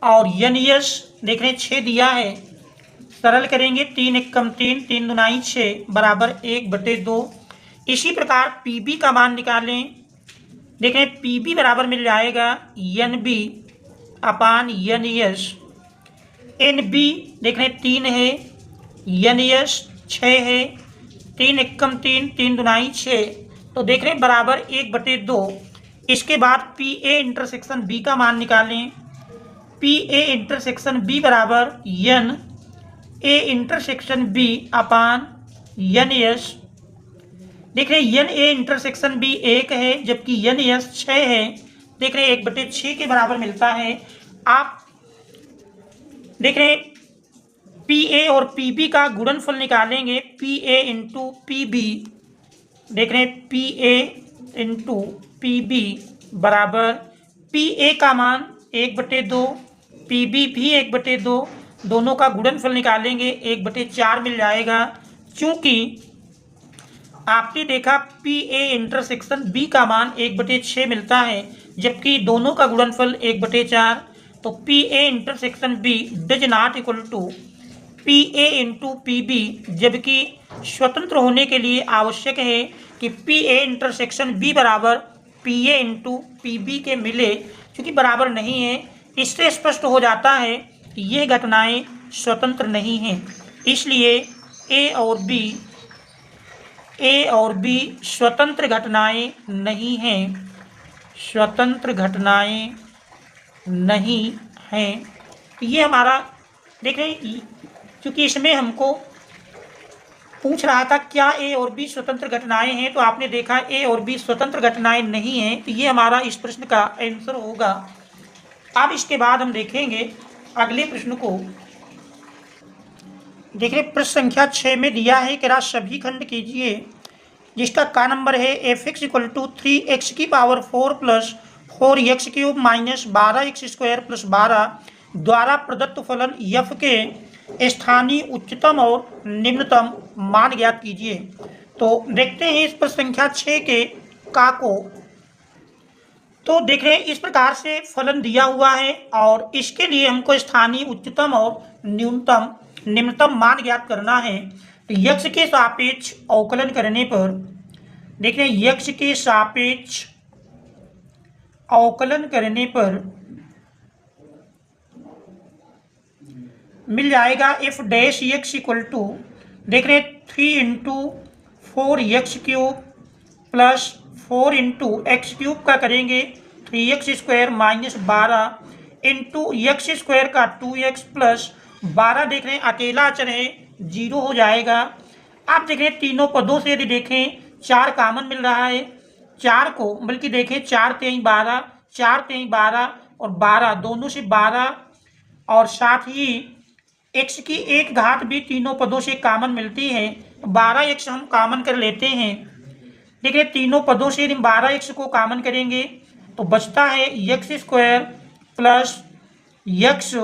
A: और यन यस देख रहे हैं 6 दिया है। सरल करेंगे 3 एकम 3 3 दुनाई 6 बराबर 1/2। इसी प्रकार पी बी का मान निकालें, देख रहे हैं पी बी बराबर मिल जाएगा यन B upon n yes. N B देख रहे हैं 3 है, यन यस 6 है, 3 एकम 3 3 दुनाई 6। तो देख रहे हैं बराबर 1/2। इसके बाद पी ए इंटरसेक्शन बी का मान निकालें, पी ए इंटरसेक्शन बी बराबर n a intersection b upon n S. देख रहे हैं यन ए इंटरसेक्शन बी 1 है, जबकि यन यस 6 है। देख रहे हैं 1/6 के बराबर मिलता है। आप देख रहे हैं पी ए और पी बी का गुणनफल निकालेंगे, P A into P B. देख रहे हैं P A into P B बराबर पी ए का मान 1/2, पी बी भी 1/2, दोनों का गुणनफल निकालेंगे 1/4 मिल जाएगा। चूंकि आपने देखा पी ए इंटरसेक्शन बी का मान 1/6 मिलता है, जबकि दोनों का गुणनफल 1/4। तो P A intersection B does not equal to P A into P B, जबकि स्वतंत्र होने के लिए आवश्यक है कि पी ए इंटरसेक्शन बी बराबर P A into P B के मिले। क्योंकि बराबर नहीं है, इससे स्पष्ट हो जाता है कि ये घटनाएं स्वतंत्र नहीं हैं। इसलिए ए और बी स्वतंत्र घटनाएं नहीं हैं, स्वतंत्र घटनाएं नहीं हैं। ये हमारा देख रहे हैं, क्योंकि इसमें हमको पूछ रहा था क्या ए और बी स्वतंत्र घटनाएं हैं, तो आपने देखा ए और बी स्वतंत्र घटनाएं नहीं हैं, तो ये हमारा इस प्रश्न का आंसर होगा। अब इसके बाद हम देखेंगे अगले प्रश्न को। देखिए प्रश्न संख्या 6 में दिया है कि राशि सभी खंड कीजिए, जिसका का नंबर है F x equal to 3x की power 4 plus 4x cube minus 12x square plus 12 द्वारा प्रदत्त फलन यफ के स्थानीय उच्चतम और निम्नतम मान ज्ञात कीजिए। तो देखते हैं इस पर संख्या 6 के का को। तो देख रहे हैं इस प्रकार से फलन दिया हुआ है और इसके लिए हमको स्थानीय उच्चतम और न्यूनतम निम्नतम मान ज्ञात करना है। तो यक्ष के सापेक्ष अवकलन करने पर देख रहे हैं यक्ष के सापेक्ष अवकलन करने पर मिल जाएगा F dash X equal to देख रहे हैं 3 into 4x cube plus 4 into x cube का करेंगे 3x square minus 12 into x square का 2x प्लस 12 देख रहे हैं अकेला अचर है 0 हो जाएगा। आप देख रहे हैं तीनों पदों से यदि देखें 4 कामन मिल रहा है, 4 को बल्कि देखें 4 3 12 4 3 12 और 12 दोनों से 12 और साथ ही x की एक घात भी तीनों पदों से कामन मिलती है। 12x हम कामन कर लेते हैं। देखिए तीनों पदों से यदि 12x को कामन करेंगे तो बचता है x square plus x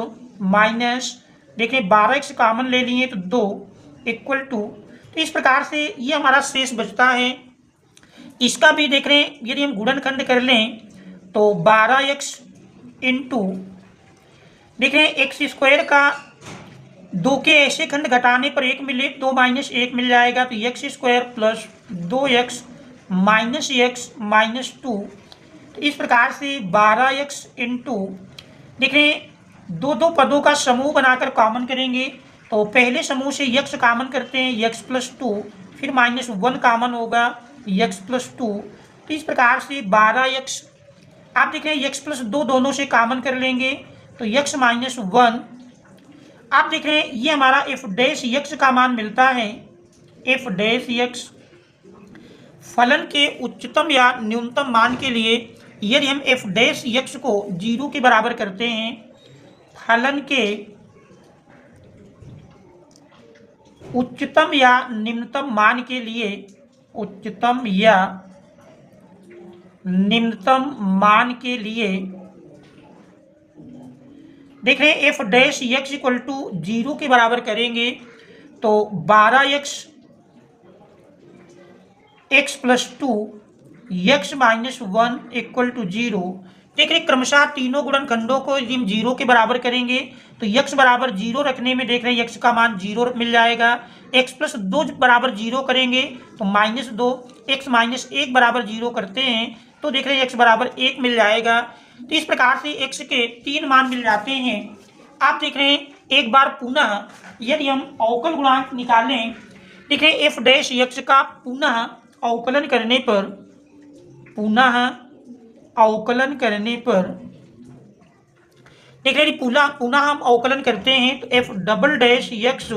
A: minus देखिए 12x कामन ले लिए तो 2 इक्वल टू, तो इस प्रकार से ये हमारा शेष बचता है। इसका भी देख रहे हैं यदि हम गुणनखंड कर लें तो 12x इंटू देख रहे हैं एक्स स्क्वायर का 2 के ऐसे खंड घटाने पर 1 मिले 2 माइनस 1 मिल जाएगा तो x square plus 2x minus x minus 2। तो इस प्रकार से 12x इंटू देख रहे हैं दो पदों का समूह बनाकर कॉमन करेंगे तो पहले समूह से x कॉमन करते हैं x प्लस 2 फिर माइनस 1 कॉमन होगा x प्लस 2। तो इस प्रकार से 12x आप देख रहे हैं x प्लस 2 दोनों से कॉमन कर लेंगे तो x माइनस 1। आप देख रहे हैं ये हमारा एफ डैश एक्स का मान मिलता है। एफ डैश एक्स फलन के उच्चतम या न्यूनतम मान के लिए यदि हम एफ डैश एक्स को 0 के बराबर करते हैं, फलन के उच्चतम या निम्नतम मान के लिए उच्चतम या निम्नतम मान के लिए देख रहे हैं F dash X equal to 0 के बराबर करेंगे तो 12x x plus 2 x minus 1 equal to 0। देख रहे क्रमशः तीनों गुणनखंडों को यदि हम 0 के बराबर करेंगे तो x बराबर 0 रखने में देख रहे हैं x का मान 0 मिल जाएगा। x प्लस 2 बराबर 0 करेंगे तो माइनस 2, x माइनस 1 बराबर 0 करते हैं तो देख रहे हैं x बराबर 1 मिल जाएगा। तो इस प्रकार से x के 3 मान मिल जाते हैं। आप देख रहे हैं एक बार पुनः यदि हम अवकल गुणांक निकालें देख रहे हैं एफ डैश एक्स का पुनः अवकलन करने पर देख रहे हैं पुनः हम अवकलन करते हैं तो F double dash X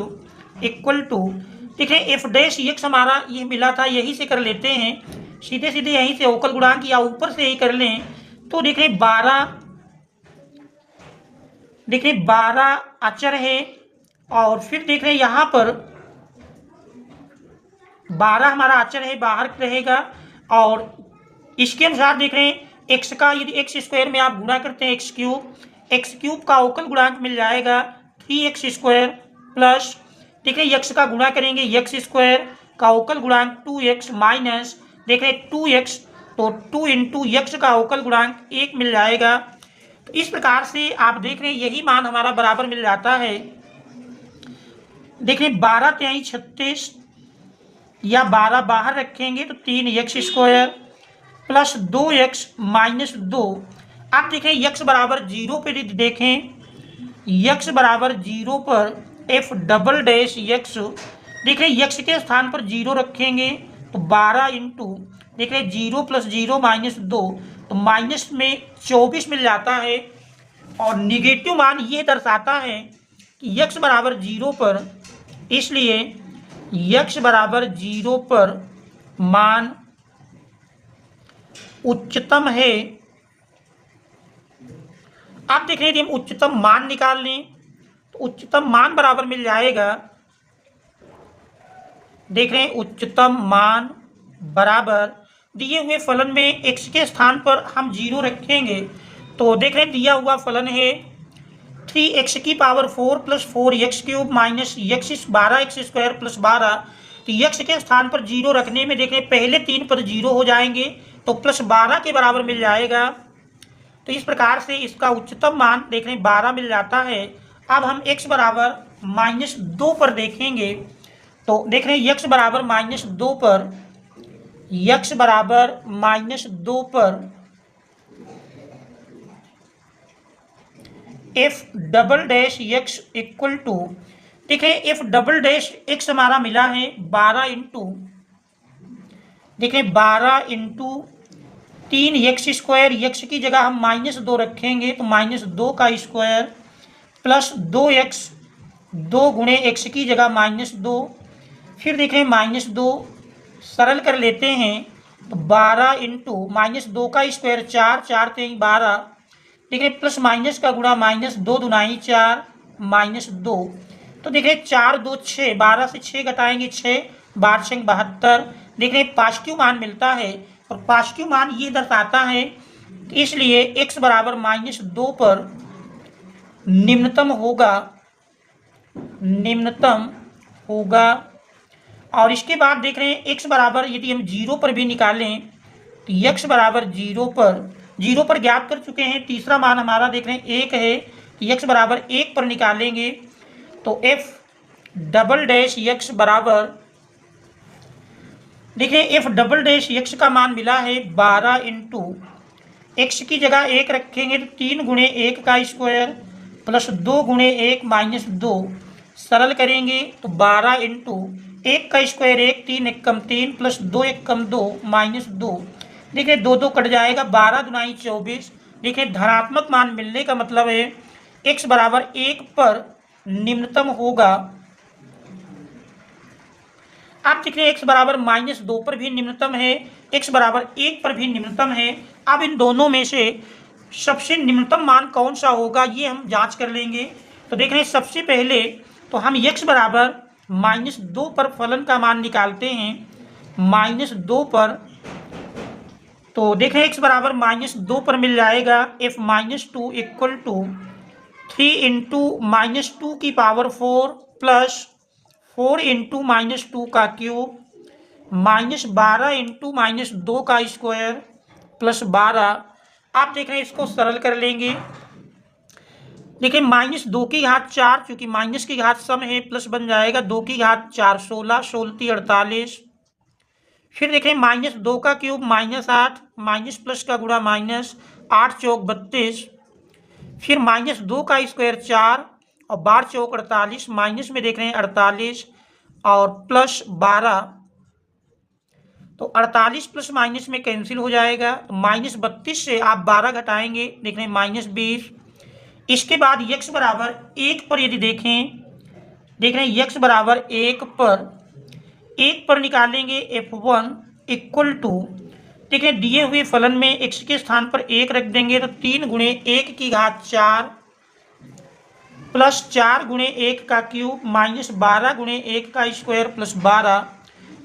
A: equal to देख रहे हैं एफ डैश एक्स हमारा ये मिला था, यही से कर लेते हैं सीधे सीधे यहीं से अवकल गुणांक या ऊपर से ही कर लें तो देख रहे 12 अचर है और फिर देख रहे हैं यहाँ पर 12 हमारा अचर है बाहर रहेगा और इसके अनुसार देख रहे हैं एक्स का यदि एक्स स्क्वायर में आप गुणा करते हैं एक्स क्यूब का अवकल गुणांक मिल जाएगा 3x स्क्वायर प्लस देख रहे हैं एक्स का गुणा करेंगे एक्स स्क्वायर का अवकल गुणांक 2x माइनस देख रहे हैं 2x तो 2 इंटू एक्स का अवकल गुणांक 1 मिल जाएगा। तो इस प्रकार से आप देख रहे हैं यही मान हमारा बराबर मिल जाता है। देख रहे हैं 12 तिहाई 36 या 12 बाहर रखेंगे तो 3x square plus 2x minus 2। आप देखें x बराबर 0 पर देखें x बराबर 0 पर एफ डबल डैश एक्स देख रहे हैं x के स्थान पर 0 रखेंगे तो 12 इंटू देख रहे 0 प्लस 0 माइनस 2 तो माइनस में 24 मिल जाता है और निगेटिव मान ये दर्शाता है कि x बराबर 0 पर, इसलिए x बराबर 0 पर मान उच्चतम है। आप देख रहे हैं, यदि हम उच्चतम मान निकाल लें तो उच्चतम मान बराबर मिल जाएगा, देख रहे हैं उच्चतम मान बराबर दिए हुए फलन में x के स्थान पर हम 0 रखेंगे तो देख रहे हैं दिया हुआ फलन है 3x की power 4 plus 4x cube minus x 12x square plus 12। तो x के स्थान पर 0 रखने में देख रहे हैं पहले 3 पद 0 हो जाएंगे तो प्लस 12 के बराबर मिल जाएगा। तो इस प्रकार से इसका उच्चतम मान देख रहे हैं 12 मिल जाता है। अब हम x बराबर -2 पर देखेंगे तो देख रहे हैं x बराबर -2 पर, x बराबर -2 पर f double dash x equal to, देखिए f डबल डैश x हमारा मिला है 12 इंटू, देखिए 12 इंटू 3x स्क्वायर, x की जगह हम -2 रखेंगे तो -2 का स्क्वायर प्लस 2x, 2 गुणे x की जगह -2, फिर देख रहे हैं -2 सरल कर लेते हैं तो 12 इंटू -2 का स्क्वायर 4, 4 3 12, देखिए प्लस माइनस का गुणा -2 दुनाई 4 -2, तो देखिए 4 2 6, 12 से 6 घटाएंगे 6, 12 6 72, देख रहे हैं पॉजिटिव मान मिलता है और पॉजिटिव मान ये दर्शाता है, इसलिए x बराबर -2 पर निम्नतम होगा। और इसके बाद देख रहे हैं x बराबर यदि हम 0 पर भी निकालें तो x बराबर 0 पर ज्ञात कर चुके हैं, तीसरा मान हमारा देख रहे हैं 1 है, x बराबर 1 पर निकालेंगे तो f डबल डैश x बराबर, देखिए f डबल डैश x का मान मिला है 12 इंटू, x की जगह 1 रखेंगे तो 3 गुणे 1 का स्क्वायर प्लस 2 गुणे 1 -2, सरल करेंगे तो 12 इंटू 1 का स्क्वायर 1, 3 1 कम 3 प्लस 2 1 कम 2 -2, देखिए 2 2 कट जाएगा, 12 दुनाई 24, देखिए धनात्मक मान मिलने का मतलब है x बराबर 1 पर निम्नतम होगा। आप देख रहे हैं x बराबर -2 पर भी निम्नतम है, x बराबर 1 पर भी निम्नतम है। अब इन दोनों में से सबसे निम्नतम मान कौन सा होगा ये हम जांच कर लेंगे। तो देख रहे हैं सबसे पहले तो हम x बराबर -2 पर फलन का मान निकालते हैं, -2 पर, तो देख रहे हैं x बराबर -2 पर मिल जाएगा f -2 इक्वल टू 3 इंटू -2 की पावर 4 प्लस 4 इंटू -2 का क्यूब -12 इंटू -2 का स्क्वायर प्लस 12। आप देख रहे हैं इसको सरल कर लेंगे, देखिए -2 की घात 4, चूंकि माइनस की घात सम है प्लस बन जाएगा 2 की घात 4 16, 16 48, फिर देखें -2 का क्यूब -8, माइनस प्लस का गुणा माइनस, 8 चौक 32, फिर -2 का स्क्वायर 4 और 12 चौक 48, माइनस में देख रहे हैं 48 और प्लस 12, तो 48 प्लस माइनस में कैंसिल हो जाएगा, तो -32 से आप 12 घटाएंगे, देख रहे हैं -20। इसके बाद x बराबर 1 पर यदि देखें, देख रहे हैं x बराबर 1 पर निकालेंगे f1 इक्वल टू, देख रहे हैं दिए हुए फलन में x के स्थान पर 1 रख देंगे तो 3 गुणे 1 की घात 4 प्लस 4 गुणे 1 का क्यूब -12 गुणे 1 का स्क्वायर प्लस 12,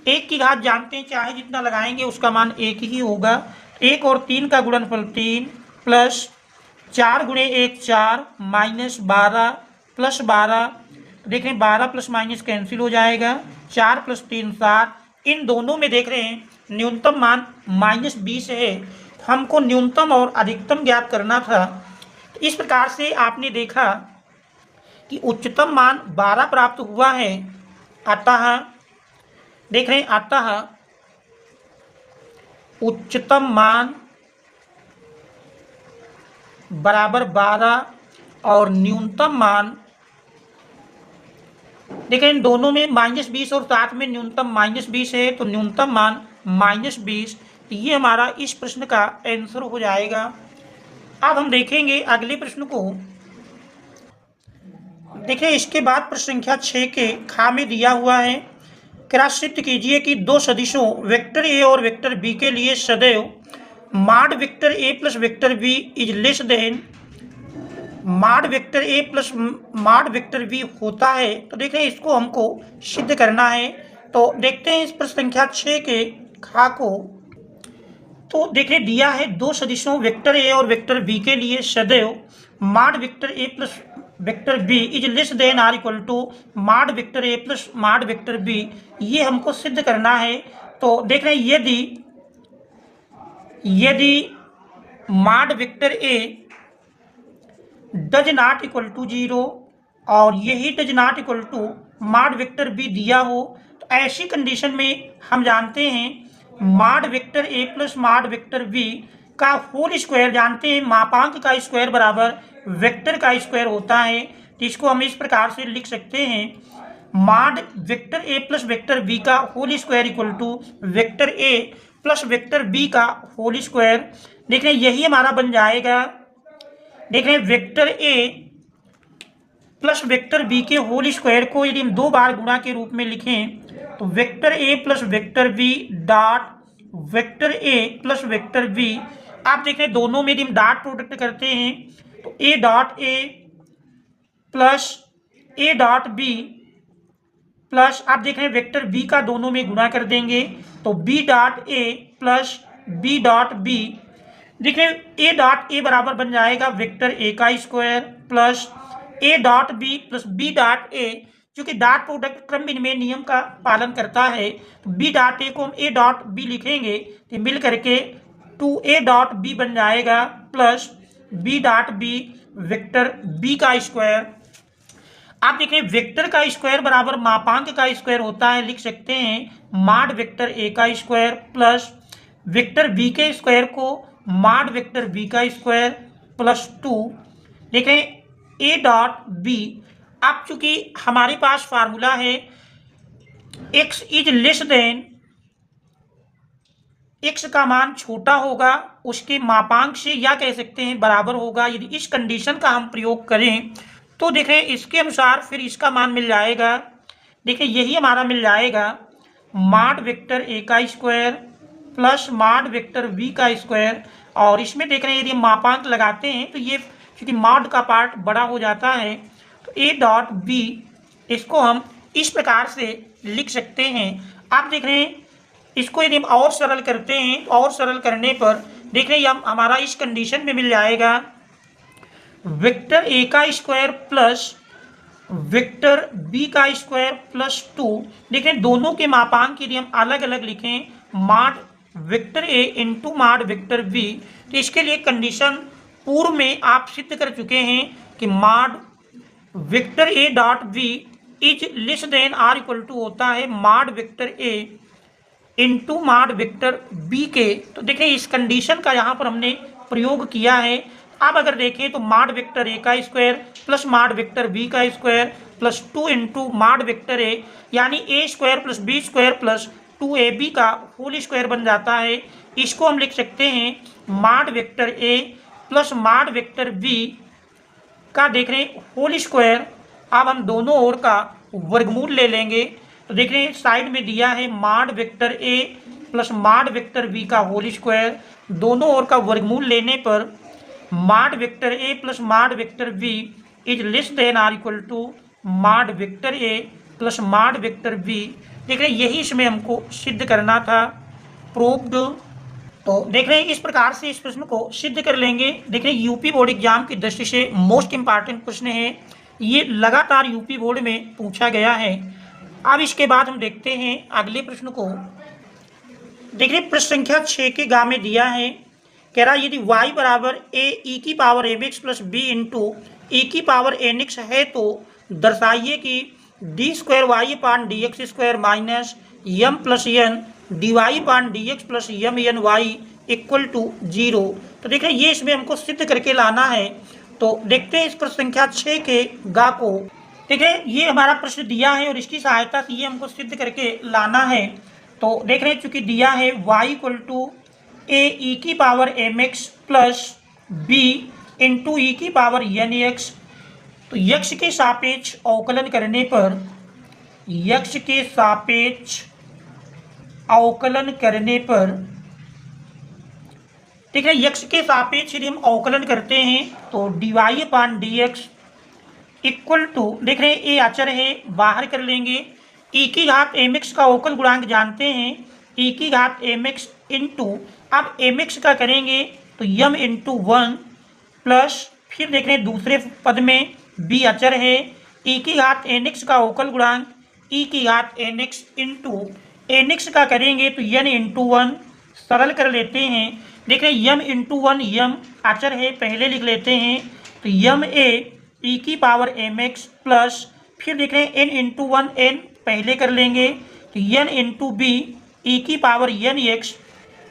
A: 1 की घात जानते हैं चाहे जितना लगाएंगे उसका मान 1 ही होगा, 1 और 3 का गुणनफल 3 प्लस 4 गुणे 1 4 -12 प्लस 12, देख रहे हैं 12 प्लस माइनस कैंसिल हो जाएगा, 4 प्लस 3 7, इन दोनों में देख रहे हैं न्यूनतम मान -20 है, हमको न्यूनतम और अधिकतम ज्ञात करना था। तो इस प्रकार से आपने देखा कि उच्चतम मान 12 प्राप्त हुआ है, अतः देख रहे हैं अतः उच्चतम मान बराबर 12 और न्यूनतम मान, देखें इन दोनों में -20 और साथ में न्यूनतम -20 है तो न्यूनतम मान -20, ये हमारा इस प्रश्न का आंसर हो जाएगा। अब हम देखेंगे अगले प्रश्न को, देखिए इसके बाद प्रश्न संख्या 6 के खा में दिया हुआ है कृपया सिद्ध कीजिए कि दो सदिशों वेक्टर ए और वेक्टर बी के लिए सदैव mod vector A plus vector B is less than mod vector A plus mod vector B होता है। तो देखें इसको हमको सिद्ध करना है। तो देखते हैं इस प्रश्न संख्या 6 के खा को। तो देखिए दिया है दो सदिशों वेक्टर ए और वेक्टर बी के लिए सदैव mod vector A plus vector B is less than or equal to mod vector A plus mod vector B, ये हमको सिद्ध करना है। तो देख रहे हैं यदि mod vector A does not equal to 0 और यही does not equal to mod vector B दिया हो, तो ऐसी कंडीशन में हम जानते हैं मॉड वेक्टर ए प्लस मॉड वेक्टर बी का होल स्क्वायर जानते हैं, मापांक का स्क्वायर बराबर वेक्टर का स्क्वायर होता है। तो इसको हम इस प्रकार से लिख सकते हैं मॉड वेक्टर ए प्लस वेक्टर बी का whole square equal to vector A plus vector B का होल स्क्वायर। देख रहे हैं यही हमारा बन जाएगा। देख रहे हैं वेक्टर ए प्लस वेक्टर बी के होल स्क्वायर को यदि हम दो बार गुणा के रूप में लिखें तो वेक्टर ए plus vector B dot vector ए प्लस वेक्टर बी। आप देख रहे हैं दोनों में यदि हम डॉट प्रोडक्ट करते हैं तो A dot A plus A dot B plus आप देख रहे हैं वेक्टर बी का दोनों में गुणा कर देंगे तो B dot A plus B dot B. देख रहे हैं ए डॉट ए बराबर बन जाएगा वेक्टर ए का square plus A dot B plus B dot A, क्योंकि डॉट प्रोडक्ट क्रम विनिमय नियम का पालन करता है तो बी डॉट ए को हम ए डॉट बी लिखेंगे तो मिल करके 2a डॉट बी बन जाएगा plus B dot B vector B का स्क्वायर। आप देखें वेक्टर का स्क्वायर बराबर मापांक का स्क्वायर होता है, लिख सकते हैं मॉड वेक्टर ए का स्क्वायर प्लस वेक्टर बी के स्क्वायर को मॉड वेक्टर बी का स्क्वायर प्लस 2। देखें ए डॉट बी। अब चूंकि हमारे पास फार्मूला है x is less then, x का मान छोटा होगा उसके मापांक से या कह सकते हैं बराबर होगा। यदि इस कंडीशन का हम प्रयोग करें तो देखें इसके अनुसार फिर इसका मान मिल जाएगा। देखें यही हमारा मिल जाएगा मॉड वेक्टर ए का square plus mod vector B का स्क्वायर। और इसमें देख रहे हैं यदि हम मापांक लगाते हैं तो ये क्योंकि मॉड का पार्ट बड़ा हो जाता है तो ए डॉट बी इसको हम इस प्रकार से लिख सकते हैं। आप देख रहे हैं इसको यदि हम और सरल करते हैं तो और सरल करने पर देख रहे हैं हमारा इस कंडीशन में मिल जाएगा वेक्टर ए का स्क्वायर प्लस वेक्टर बी का स्क्वायर प्लस 2। देख रहे हैं दोनों के मापांक यदि हम अलग अलग लिखें mod vector A into mod vector B, तो इसके लिए कंडीशन पूर्व में आप सिद्ध कर चुके हैं कि mod vector A dot B is less than or equal to होता है mod vector A into mod vector B के। तो देखें इस कंडीशन का यहाँ पर हमने प्रयोग किया है। अब अगर देखें तो मॉड वेक्टर ए का square plus mod vector B का square plus 2 into mod vector a यानी a square plus b square plus 2ab का होल स्क्वायर बन जाता है। इसको हम लिख सकते हैं मॉड वेक्टर ए प्लस मॉड वेक्टर बी का देख रहे हैं होल स्क्वायर। अब हम दोनों ओर का वर्गमूल ले लेंगे तो देख रहे हैं साइड में दिया है मॉड वेक्टर ए प्लस मॉड वेक्टर बी का होल स्क्वायर। दोनों ओर का वर्गमूल लेने पर mod vector A plus mod vector B is less than or equal to mod vector A plus mod vector B. देख रहे हैं यही इसमें हमको सिद्ध करना था, प्रूव्ड। तो देख रहे हैं इस प्रकार से इस प्रश्न को सिद्ध कर लेंगे। देख रहे हैं यूपी बोर्ड एग्जाम की दृष्टि से मोस्ट इंपॉर्टेंट प्रश्न है, ये लगातार यूपी बोर्ड में पूछा गया है। अब इसके बाद हम देखते हैं अगले प्रश्न को। देख रहे प्रश्न संख्या 6 के गा में दिया है, कह रहा यदि y बराबर ए ई की power M x plus b into e की पावर एन एक्स है तो दर्शाइए कि d square y upon D x square minus m plus n d y upon D x plus Yama n y equal to 0। तो देख रहे हैं ये इसमें हमको सिद्ध करके लाना है। तो देखते हैं इस प्रश्न संख्या 6 के गा को। देख रहे हैं ये हमारा प्रश्न दिया है और इसकी सहायता से ये हमको सिद्ध करके लाना है। तो देख रहे हैं चूंकि दिया है y equal to a e की power M x plus b into e की पावर एन एक्स, तो यक्ष के सापेक्ष अवकलन करने पर यक्ष के सापेक्ष अवकलन करने पर, ठीक है, यक्ष के सापेक्ष यदि हम अवकलन करते हैं तो dy upon dx equal to, देख रहे हैं ए अचर है, बाहर कर लेंगे, e की घात mx का अवकल गुणांक जानते हैं, e की घात mx इंटू, अब mx का करेंगे तो m इंटू 1 प्लस, फिर देख रहे हैं दूसरे पद में b अचर है, e की घात nx का अवकल गुणांक e की घात nx इंटू nx का करेंगे तो n इंटू 1, सरल कर लेते हैं, देख रहे हैं m इंटू 1, m अचर है, पहले लिख लेते हैं, तो m a e की पावर mx प्लस, फिर देख रहे हैं n इंटू 1, n पहले कर लेंगे, तो n इंटू b e की पावर n x,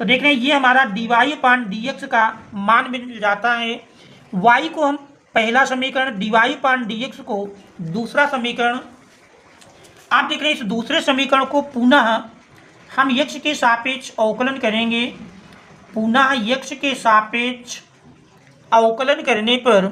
A: तो देख रहे हैं ये हमारा dy अपान dx का मान मिल जाता है। y को हम पहला समीकरण, dy अपान dx को दूसरा समीकरण, आप देख रहे हैं इस दूसरे समीकरण को पुनः हम यक्ष के सापेक्ष अवकलन करेंगे, पुनः यक्ष के सापेक्ष अवकलन करने पर,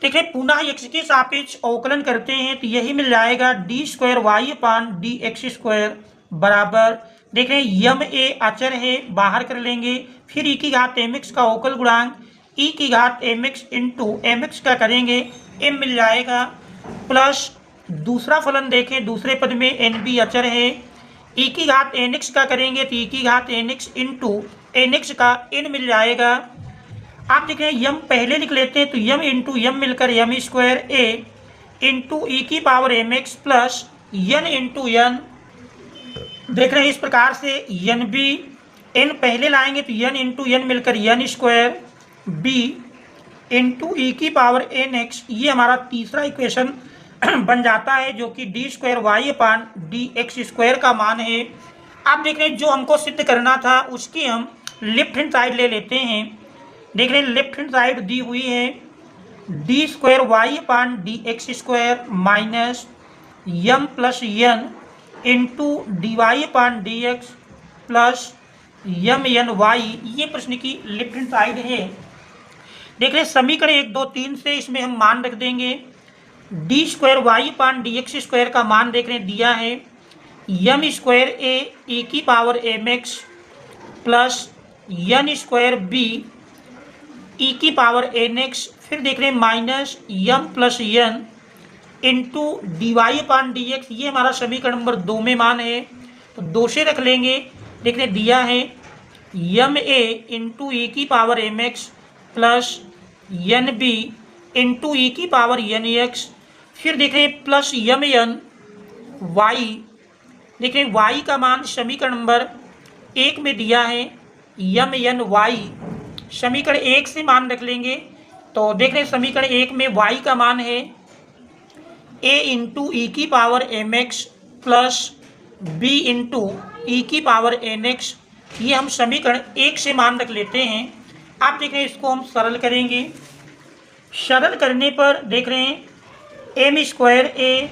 A: ठीक है, पुनः यक्ष के सापेक्ष अवकलन करते हैं तो यही मिल जाएगा D square y upon D x square बराबर, देख रहे हैं यम ए अचर है, बाहर कर लेंगे, फिर ई की घात एम एक्स का अवकल गुणांक ई की घात M X into M X का करेंगे एम मिल जाएगा, प्लस दूसरा फलन देखें, दूसरे पद में एन बी अचर है, ई की घात एन एक्स का करेंगे तो ई की घात N X into N X का एन मिल जाएगा। आप देख रहे हैं यम पहले लिख लेते हैं तो यम इंटू यम मिलकर यम स्क्वायर ए इंटू ई की power M x plus n into यन, देख रहे हैं इस प्रकार से यन बी, एन पहले लाएंगे तो यन इंटू यन मिलकर यन स्क्वायर बी इंटू ई की पावर एन एक्स, ये हमारा तीसरा इक्वेशन बन जाता है जो कि d square y upon D x square का मान है। आप देख रहे हैं जो हमको सिद्ध करना था उसकी हम लेफ्ट हैंड साइड ले लेते हैं, देख रहे हैं लेफ्ट हैंड साइड दी हुई है d square y upon D x square minus m plus n into d y upon D x plus यम एन वाई, ये प्रश्न की लेफ्ट हैंड साइड है। देख रहे हैं समीकरण 1 2 3 से इसमें हम मान रख देंगे, D square y upon D x square का मान देख रहे हैं दिया है यम स्क्वायर ए ई की पावर एम एक्स प्लस यन स्क्वायर बी ई की पावर एन एक्स, फिर देख रहे हैं minus m plus n into d y upon D x, ये हमारा समीकरण नंबर 2 में मान है तो 2 से रख लेंगे, देख रहे दिया है यम ए इंटू ई की पावर एम एक्स प्लस यन बी इंटू ई की पावर यन एक्स, फिर देख रहे हैं प्लस यम एन वाई, देख रहे हैं वाई का मान समीकरण नंबर 1 में दिया है यम एन वाई, समीकरण 1 से मान रख लेंगे तो देख रहे हैं समीकरण 1 में y का मान है a इंटू ई की power M x plus b into e की पावर एन एक्स, ये हम समीकरण 1 से मान रख लेते हैं। आप देख रहे हैं इसको हम सरल करेंगे, सरल करने पर देख रहे हैं एम स्क्वायर ए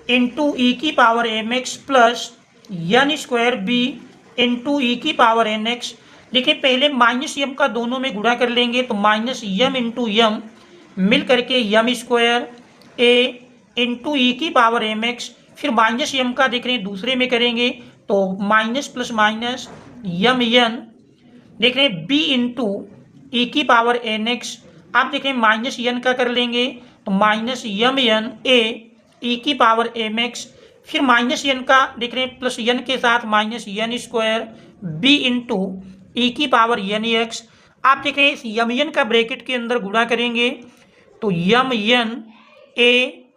A: इंटू ई की पावर एम एक्स प्लस यन स्क्वायर बी इंटू ई की पावर एन एक्स, देखिए पहले माइनस यम का दोनों में गुणा कर लेंगे तो माइनस यम इंटू यम मिल करके यम स्क्वायर ए इंटू ई की पावर एम एक्स, फिर माइनस यम का देख रहे हैं दूसरे में करेंगे तो माइनस प्लस माइनस यम यन, देख रहे हैं बी इंटू ई की पावर एन एक्स, आप देख रहे हैं माइनस यन का कर लेंगे तो माइनस यम यन ए ई की पावर एम एक्स, फिर माइनस यन का देख रहे हैं प्लस यन के साथ माइनस यन स्क्वायर बी इंटू ई की पावर यन एक्स, आप देख रहे हैं इस यम यन का ब्रैकेट के अंदर गुणा करेंगे तो यम यन ए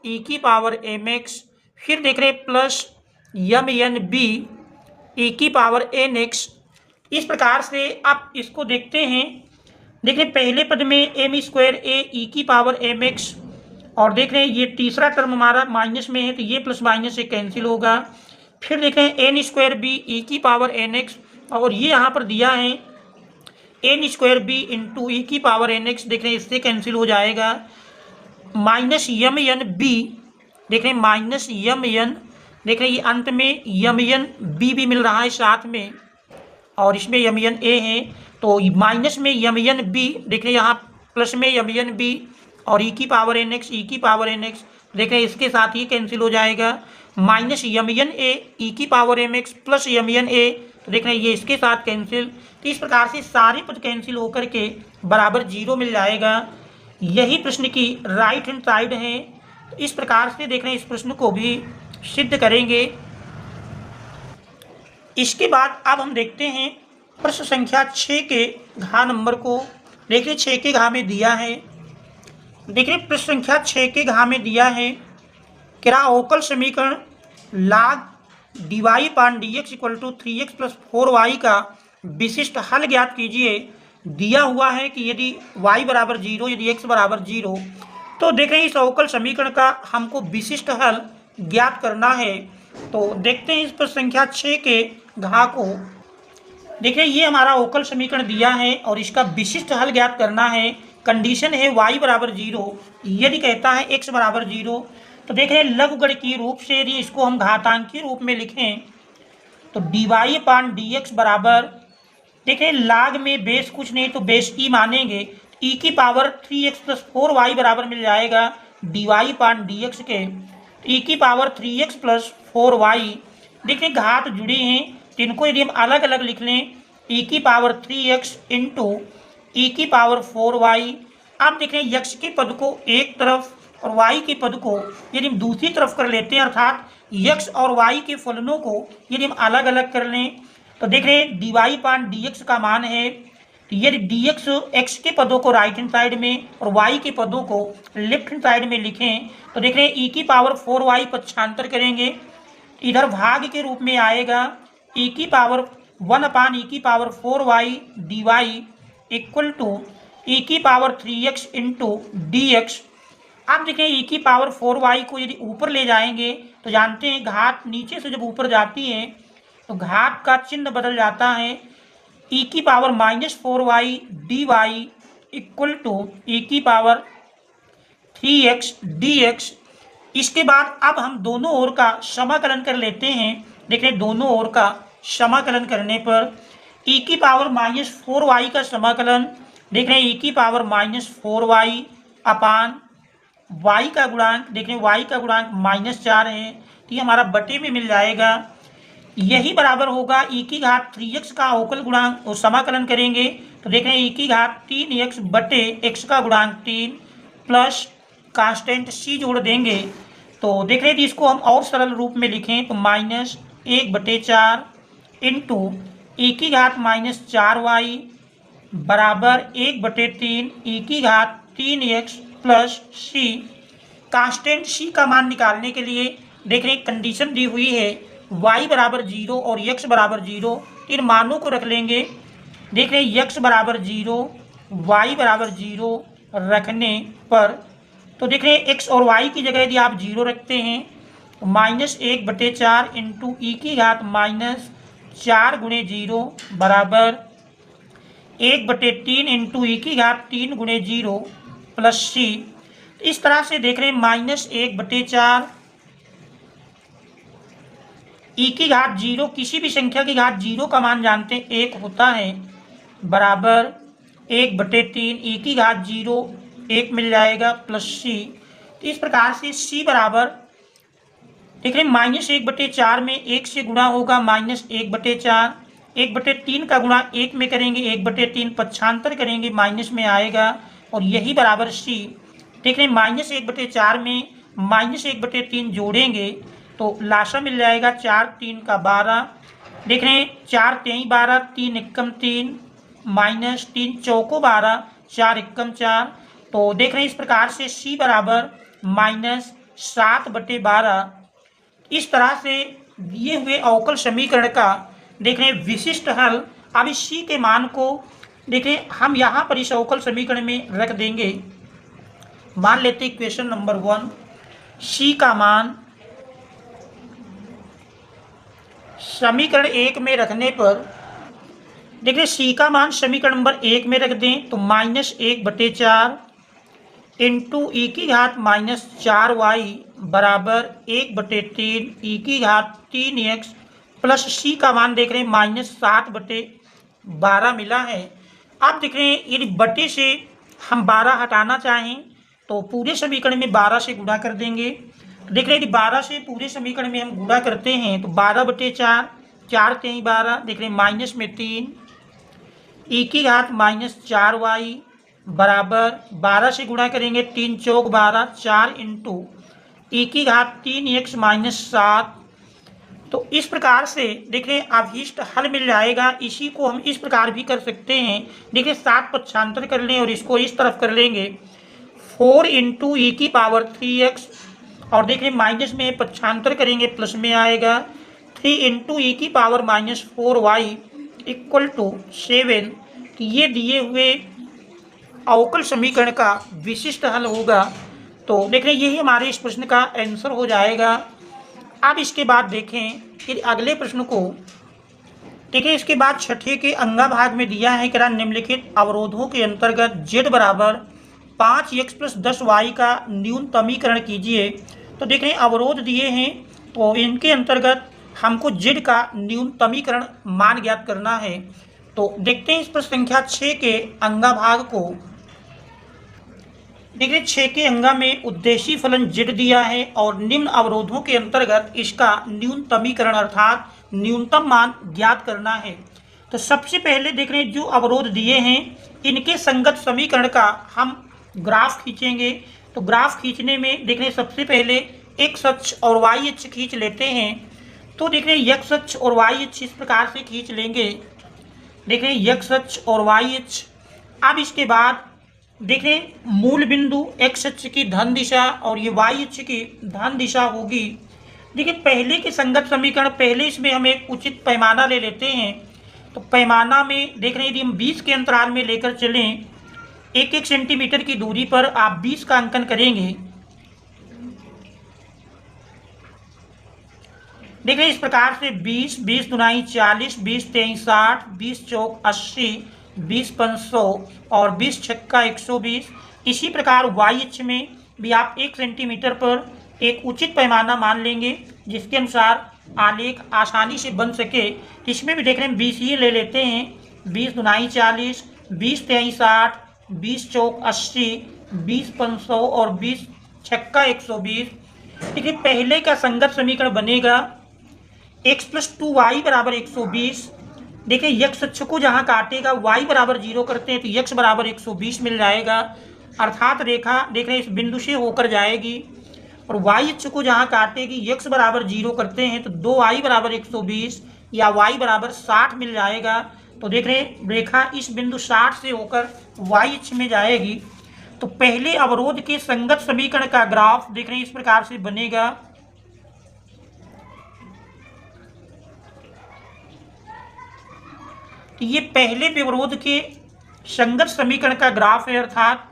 A: ई की पावर एम एक्स, फिर देख रहे हैं प्लस यम यन बी ई की पावर एन एक्स। इस प्रकार से आप इसको देखते हैं, देख रहे हैं पहले पद में एम स्क्वायर ए ई की पावर एम एक्स, और देख रहे हैं ये तीसरा टर्म हमारा माइनस में है तो ये प्लस माइनस से कैंसिल होगा, फिर देख रहे हैं एन स्क्वायर बी ई की पावर एन एक्स, और ये यहाँ पर दिया है N square B into e की पावर एन एक्स, देख रहे हैं इससे कैंसिल हो जाएगा, माइनस यम एन बी, देख रहे हैं माइनस यम एन, देख रहे हैं ये अंत में यम एन बी भी मिल रहा है साथ में, और इसमें यम एन ए है तो माइनस में यम एन बी, देख रहे हैं यहाँ प्लस में यम एन बी, और ई की पावर एन एक्स, ई की पावर एन एक्स, देख रहे हैं इसके साथ ही कैंसिल हो जाएगा। Minus Yama N A e की power M x plus Yama N A, तो देख रहे हैं ये इसके साथ कैंसिल। तो इस प्रकार से सारे पद कैंसिल होकर के बराबर जीरो मिल जाएगा। यही प्रश्न की राइट हैंड साइड है। तो इस प्रकार से देख रहे हैं इस प्रश्न को भी सिद्ध करेंगे। इसके बाद अब हम देखते हैं प्रश्न संख्या 6 के घा नंबर को। देखिए 6 के घा में दिया है, देखिए प्रश्न संख्या 6 के घा में दिया है क्या अवकल समीकरण log dy upon D X equal to 3x plus 4y का विशिष्ट हल ज्ञात कीजिए। दिया हुआ है कि यदि y बराबर 0, यदि x बराबर 0, तो देख रहे हैं इस अवकल समीकरण का हमको विशिष्ट हल ज्ञात करना है। तो देखते हैं इस पर संख्या 6 के घा को। देखिए ये हमारा अवकल समीकरण दिया है और इसका विशिष्ट हल ज्ञात करना है। कंडीशन है y बराबर 0, यदि कहता है x बराबर 0, तो देख रहे हैं लघुगणकीय रूप से यदि इसको हम घातांकीय रूप में लिखें तो dy पान डी एक्स बराबर, देखें लाग में बेस कुछ नहीं तो बेस ई मानेंगे, ई की पावर 3x प्लस 4y बराबर मिल जाएगा dy पान डी एक्स के, ई की पावर 3x प्लस 4y। देखें घात जुड़ी हैं तो इनको यदि हम अलग अलग लिख लें, ई की पावर 3x इंटू ई की पावर 4y। अब देख रहे हैं यक्ष के पद को एक तरफ और y के पद को यदि हम दूसरी तरफ कर लेते हैं, अर्थात x और y के फलनों को यदि हम अलग अलग कर लें, तो देख रहे हैं dy पान dx का मान है, तो यदि dx x के पदों को राइट हैंड साइड में और y के पदों को लेफ्ट हैंड साइड में लिखें, तो देख रहे हैं e की पावर 4y पक्षांतर करेंगे, इधर भाग के रूप में आएगा e की पावर 1 अपान e की power 4y dy equal to e की पावर 3x इंटू dx। अब देखें e की पावर 4y को यदि ऊपर ले जाएंगे तो जानते हैं घात नीचे से जब ऊपर जाती है तो घात का चिन्ह बदल जाता है, e की power -4y dy equal to e की पावर 3x dx। इसके बाद अब हम दोनों ओर का समाकलन कर लेते हैं। देख रहे दोनों ओर का समाकलन करने पर e की पावर -4y का समाकलन, देख रहे हैं e की पावर -4y अपान y का गुणांक, देख रहे हैं y का गुणांक -4 है, तो ये हमारा बटे में मिल जाएगा। यही बराबर होगा e की घात 3x का अवकल गुणांक और समाकलन करेंगे तो देख रहे हैं e की घात 3x बटे x का गुणांक 3 प्लस कांस्टेंट c जोड़ देंगे, तो देख रहे हैं इसको हम और सरल रूप में लिखें तो -1/4 इंटू e की घात -4y बराबर 1/3 e की घात 3x plus c। Constant c का मान निकालने के लिए देख रहे हैं कंडीशन दी हुई है y बराबर 0 और x बराबर 0, इन मानों को रख लेंगे। देख रहे हैं x बराबर 0 y बराबर 0 रखने पर, तो देख रहे हैं x और y की जगह यदि आप 0 रखते हैं तो -1/4 इंटू ई की घात -4 गुणे 0 बराबर 1/3 इंटू ई की घात 3 गुणे 0 प्लस c। इस तरह से देख रहे हैं -1/4 ई की घात 0, किसी भी संख्या की घात 0 का मान जानते हैं 1 होता है, बराबर 1/3 ई की घात 0 1 मिल जाएगा प्लस c। तो इस प्रकार से c बराबर देख रहे हैं -1/4 में 1 से गुणा होगा -1/4, 1/3 का गुणा 1 में करेंगे 1/3 पक्षांतर करेंगे माइनस में आएगा और यही बराबर c। देख रहे हैं -1/4 में -1/3 जोड़ेंगे तो लाशा मिल जाएगा 4 3 का 12, देख रहे हैं 4 3 12 3 एकम 3 -3 चौको 12 4 एकम 4, तो देख रहे हैं इस प्रकार से c बराबर -7/12। इस तरह से दिए हुए अवकल समीकरण का देख रहे हैं विशिष्ट हल। अब इस c के मान को देखें हम यहाँ पर इस अवकल समीकरण में रख देंगे। मान लेते हैं क्वेश्चन नंबर 1, c का मान समीकरण 1 में रखने पर देखिए c का मान समीकरण नंबर 1 में रख दें तो -1/4 इंटू ई की घात -4y बराबर 1/3 ई की घात 3x प्लस c का मान देख रहे हैं -7/12 मिला है। आप देख रहे हैं यदि बटे से हम 12 हटाना चाहें तो पूरे समीकरण में 12 से गुणा कर देंगे। देख रहे हैं 12 से पूरे समीकरण में हम गुणा करते हैं तो 12/4, 4 तेई 12, देख रहे हैं माइनस में 3, e की घात -4y बराबर 12 से गुणा करेंगे 3 चौक 12, 4 इंटू e की घात 3x -7। तो इस प्रकार से देख रहे हैं अभीष्ट हल मिल जाएगा। इसी को हम इस प्रकार भी कर सकते हैं, देखिए 7 पक्षांतर कर लें और इसको इस तरफ कर लेंगे 4 इंटू ई की पावर 3x, और देख रहे हैं माइनस में पक्षांतर करेंगे प्लस में आएगा 3 इंटू ई की पावर -4y इक्वल टू 7। तो ये दिए हुए अवकल समीकरण का विशिष्ट हल होगा। तो देख रहे हैं यही हमारे इस प्रश्न का आंसर हो जाएगा। अब इसके बाद देखें कि अगले प्रश्न को, देखिए इसके बाद छठे के अंगा भाग में दिया है कि निम्नलिखित अवरोधों के अंतर्गत z बराबर 5x + 10y का न्यूनतमीकरण कीजिए। तो देख रहे हैं अवरोध दिए हैं, तो इनके अंतर्गत हमको z का न्यूनतमीकरण मान ज्ञात करना है। तो देखते हैं इस प्रश्न संख्या 6 के अंगा भाग को। देखिए 6 के अंगा में उद्देशीय फलन z दिया है और निम्न अवरोधों के अंतर्गत इसका न्यूनतमीकरण अर्थात न्यूनतम मान ज्ञात करना है। तो सबसे पहले देख रहे हैं जो अवरोध दिए हैं इनके संगत समीकरण का हम ग्राफ खींचेंगे। तो ग्राफ खींचने में देख रहे हैं सबसे पहले x अक्ष और y अक्ष खींच लेते हैं। तो देख रहे हैं x अक्ष और y अक्ष इस प्रकार से खींच लेंगे, देख रहे हैं x अक्ष और y अक्ष। अब इसके बाद देख रहे हैं मूल बिंदु x अक्ष की धन दिशा और ये y अक्ष की धन दिशा होगी। देखिए पहले के संगत समीकरण, पहले इसमें हम एक उचित पैमाना ले लेते हैं। तो पैमाना में देख रहे हैं यदि हम 20 के अंतराल में लेकर चलें, 1-1 सेंटीमीटर की दूरी पर आप 20 का अंकन करेंगे। देख रहे हैं इस प्रकार से 20, 20 दूनाई 40, 20 तेई 60, 20 चौक 80, 20 पंच 100 और 20 छक्का 120। इसी प्रकार y अक्ष में भी आप 1 सेंटीमीटर पर एक उचित पैमाना मान लेंगे जिसके अनुसार आलेख आसानी से बन सके। इसमें भी देख रहे हैं 20 ही ले लेते हैं, 20 दूनाई 40, 20 तेई 60, 20 चौक 80, 20 पंच 100 और 20 छक्का 120। देखिए पहले का संगत समीकरण बनेगा x + 2y बराबर 120। देखिए x अक्ष को जहाँ काटेगा y बराबर 0 करते हैं तो x बराबर 120 मिल जाएगा, अर्थात रेखा देख रहे हैं इस बिंदु से होकर जाएगी। और y अक्ष को जहाँ काटेगी x बराबर 0 करते हैं तो 2y बराबर 120 या y बराबर 60 मिल जाएगा। तो देख रहे हैं रेखा इस बिंदु 60 से होकर y अक्ष में जाएगी। तो पहले अवरोध के संगत समीकरण का ग्राफ देख रहे हैं इस प्रकार से बनेगा। तो ये पहले अवरोध के संगत समीकरण का ग्राफ है, अर्थात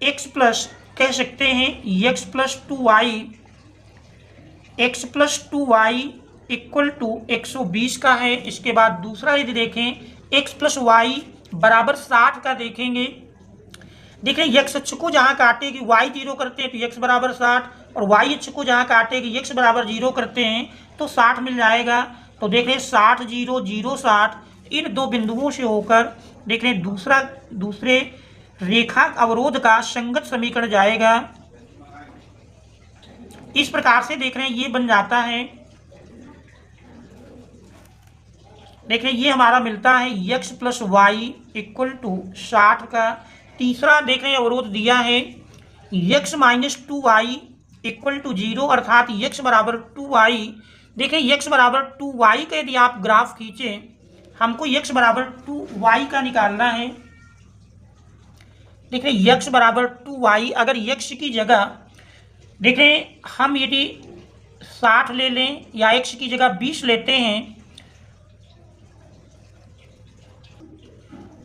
A: x प्लस कह सकते हैं x + 2y इक्वल टू 120 का है। इसके बाद दूसरा यदि देखें x + y बराबर 60 का देखेंगे। देखें x अक्ष को जहाँ काटेगी y 0 करते हैं तो x बराबर 60 और y अक्ष को जहाँ काटेगी x बराबर 0 करते हैं तो 60 मिल जाएगा। तो देख रहे हैं 60 0 0 60 इन दो बिंदुओं से होकर देख रहे हैं दूसरे रेखा अवरोध का संगत समीकरण जाएगा। इस प्रकार से देख रहे हैं ये बन जाता है। देख रहे हैं ये हमारा मिलता है x + y इक्वल टू 60 का। तीसरा देख रहे हैं अवरोध दिया है x - 2y इक्वल टू 0, अर्थात x बराबर 2y। देख रहे हैं x बराबर 2y का यदि आप ग्राफ खींचें, हमको x बराबर 2y का निकालना है। देख रहे हैं x बराबर 2y, अगर x की जगह देख रहे हैं हम यदि 60 ले लें या x की जगह 20 लेते हैं,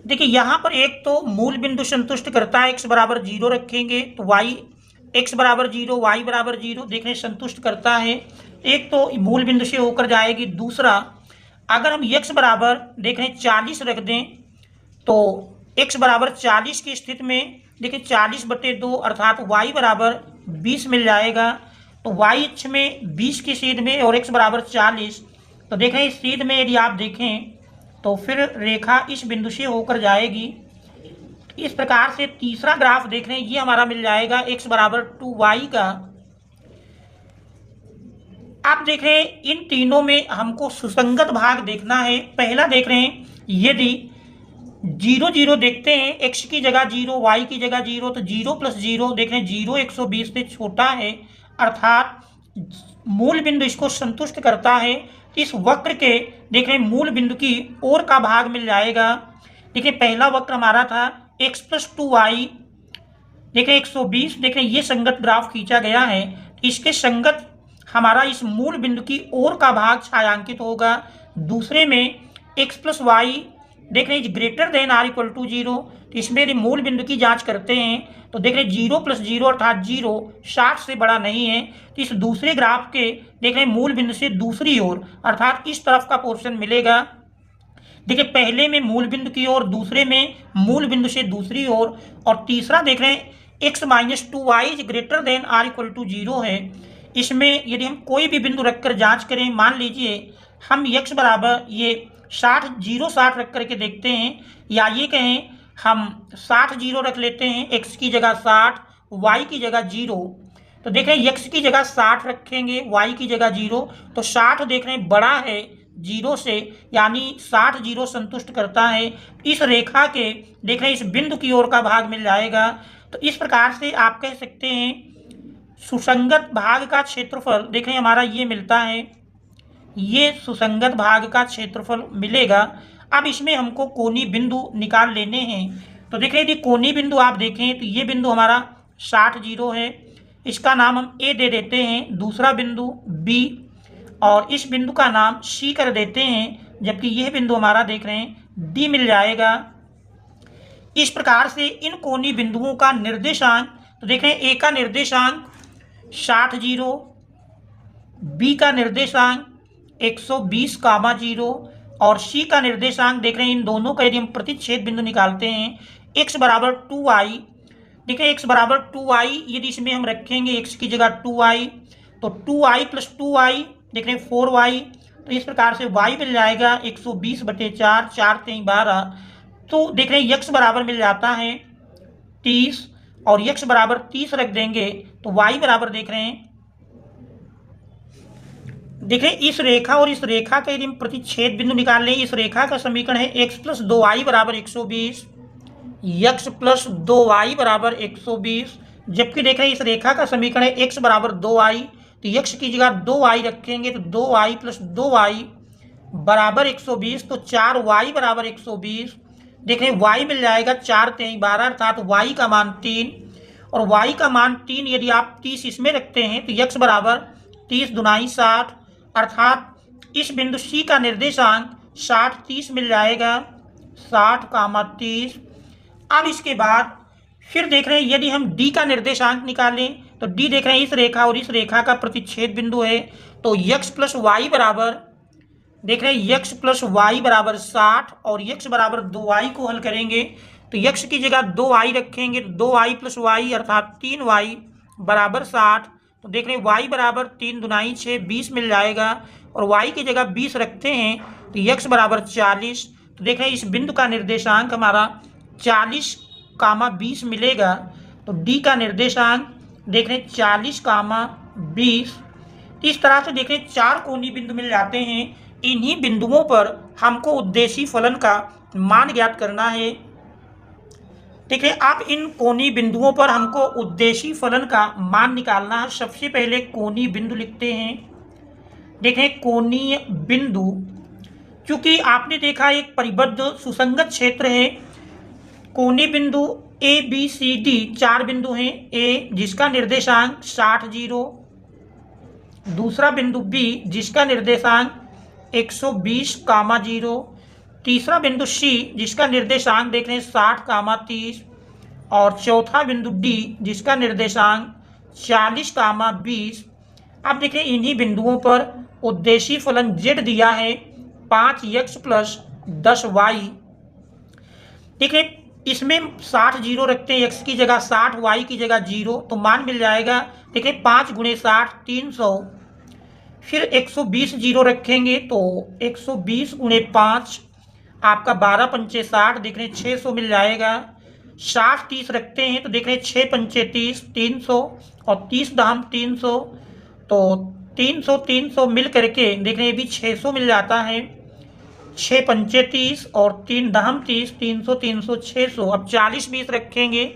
A: देखिए यहाँ पर एक तो मूल बिंदु संतुष्ट करता है, x बराबर 0 रखेंगे तो x बराबर 0 y बराबर 0 देख रहे हैं संतुष्ट करता है, एक तो मूल बिंदु से होकर जाएगी। दूसरा अगर हम x बराबर देख रहे हैं 40 रख दें तो x बराबर 40 की स्थिति में देखिए 40/2 अर्थात y बराबर 20 मिल जाएगा। तो y अक्ष में 20 की सीध में और x बराबर 40, तो देख रहे हैं इस सीध में यदि आप देखें तो फिर रेखा इस बिंदु से होकर जाएगी। इस प्रकार से तीसरा ग्राफ देख रहे हैं, ये हमारा मिल जाएगा x बराबर 2y का। आप देख रहे हैं इन तीनों में हमको सुसंगत भाग देखना है। पहला देख रहे हैं, यदि 0 0 देखते हैं, x की जगह 0, y की जगह 0, तो 0 + 0 देख रहे हैं 0 120 से छोटा है, अर्थात मूल बिंदु इसको संतुष्ट करता है। इस वक्र के देख रहे हैं मूल बिंदु की ओर का भाग मिल जाएगा। देखिए पहला वक्र हमारा था x + 2y, देख रहे हैं 120, देख रहे हैं ये संगत ग्राफ खींचा गया है। इसके संगत हमारा इस मूल बिंदु की ओर का भाग छायांकित होगा। दूसरे में x + y देख रहे हैं ग्रेटर देन r = 0, तो इसमें यदि मूल बिंदु की जांच करते हैं तो देख रहे हैं 0 + 0 अर्थात 0 60 से बड़ा नहीं है। तो इस दूसरे ग्राफ के देख रहे हैं मूल बिंदु से दूसरी ओर अर्थात इस तरफ का पोर्शन मिलेगा। देखिए पहले में मूल बिंदु की ओर, दूसरे में मूल बिंदु से दूसरी ओर, और तीसरा देख रहे हैं x - 2y greater than r = 0 है। इसमें यदि हम कोई भी बिंदु रखकर जांच करें, मान लीजिए हम x बराबर ये 60 0 60 रख करके देखते हैं, या ये कहें हम 60 0 रख लेते हैं, x की जगह 60, y की जगह 0, तो देख रहे हैं x की जगह 60 रखेंगे, y की जगह 0, तो 60 देख रहे हैं बड़ा है 0 से, यानी 60 0 संतुष्ट करता है। इस रेखा के देख रहे हैं इस बिंदु की ओर का भाग मिल जाएगा। तो इस प्रकार से आप कह सकते हैं सुसंगत भाग का क्षेत्रफल देख रहे हैं हमारा ये मिलता है, ये सुसंगत भाग का क्षेत्रफल मिलेगा। अब इसमें हमको कोणीय बिंदु निकाल लेने हैं। तो देख रहे हैं यदि कोणीय बिंदु आप देखें तो ये बिंदु हमारा 60 0 है, इसका नाम हम A दे देते हैं, दूसरा बिंदु B, और इस बिंदु का नाम C कर देते हैं, जबकि यह बिंदु हमारा देख रहे हैं D मिल जाएगा। इस प्रकार से इन कोणीय बिंदुओं का निर्देशांक, तो देख रहे हैं A का निर्देशांक 60 0, B का निर्देशांक 120, 0 और C का निर्देशांक देख रहे हैं इन दोनों का यदि हम प्रतिच्छेद बिंदु निकालते हैं, x बराबर 2y, देख रहे हैं x बराबर 2y, यदि इसमें हम रखेंगे x की जगह 2y, तो 2y + 2y देख रहे हैं 4y, तो इस प्रकार से y मिल जाएगा 120/4, 4 3 12, तो देख रहे हैं x बराबर मिल जाता है 30, और x बराबर 30 रख देंगे तो y बराबर देख रहे हैं इस रेखा और इस रेखा का यदि हम प्रतिच्छेद बिंदु निकाल लें, इस रेखा का समीकरण है x + 2y = 120, x + 2y = 120, जबकि देख रहे हैं इस रेखा का समीकरण है x बराबर 2y, तो x की जगह 2y रखेंगे तो 2y + 2y = 120, तो 4y = 120, देख रहे हैं y मिल जाएगा 4 3 12 अर्थात y का मान 3, और y का मान 3 यदि आप 30 इसमें रखते हैं तो x बराबर 30 दूनी 60, अर्थात इस बिंदु C का निर्देशांक 60 30 मिल जाएगा, 60, 30। अब इसके बाद फिर देख रहे हैं यदि हम D का निर्देशांक निकालें तो D देख रहे हैं इस रेखा और इस रेखा का प्रतिच्छेद बिंदु है, तो x + y बराबर देख रहे हैं x + y = 60, और x बराबर 2y को हल करेंगे तो x की जगह 2y रखेंगे तो 2y + y अर्थात 3y = 60, तो देख रहे हैं y बराबर 3 दूनी 6 20 मिल जाएगा, और y की जगह 20 रखते हैं तो x बराबर 40, तो देख रहे हैं इस बिंदु का निर्देशांक हमारा 40, 20 मिलेगा। तो D का निर्देशांक देख रहे हैं 40, 20। इस तरह से देख रहे हैं 4 कोणीय बिंदु मिल जाते हैं। इन्हीं बिंदुओं पर हमको उद्देशीय फलन का मान ज्ञात करना है। ठीक है, आप इन कोणीय बिंदुओं पर हमको उद्देशीय फलन का मान निकालना है। सबसे पहले कोणीय बिंदु लिखते हैं। देखें कोणीय बिंदु, क्योंकि आपने देखा एक परिबद्ध सुसंगत क्षेत्र है। कोणीय बिंदु A B C D 4 बिंदु हैं। A जिसका निर्देशांक 60 0, दूसरा बिंदु B जिसका निर्देशांक 120, 0, तीसरा बिंदु C जिसका निर्देशांक देख रहे हैं 60, 30, और चौथा बिंदु D जिसका निर्देशांक 40, 20। अब देखें इन्हीं बिंदुओं पर उद्देशीय फलन Z दिया है 5x + 10y। देखिए इसमें 60 0 रखते हैं, x की जगह 60, y की जगह 0, तो मान मिल जाएगा। देखिए 5 × 60 300, फिर 120 0 रखेंगे तो 120 × 5 आपका 12 × 5 60, देख रहे हैं 600 मिल जाएगा। 60-30 रखते हैं तो देख रहे हैं 6 पंचे 30, 300 और 30 दाम 300, तो 300 मिल करके देख रहे हैं भी 600 मिल जाता है। 6 पंचे 30 और 3 दाम 30, 300 600। अब 40-20 रखेंगे,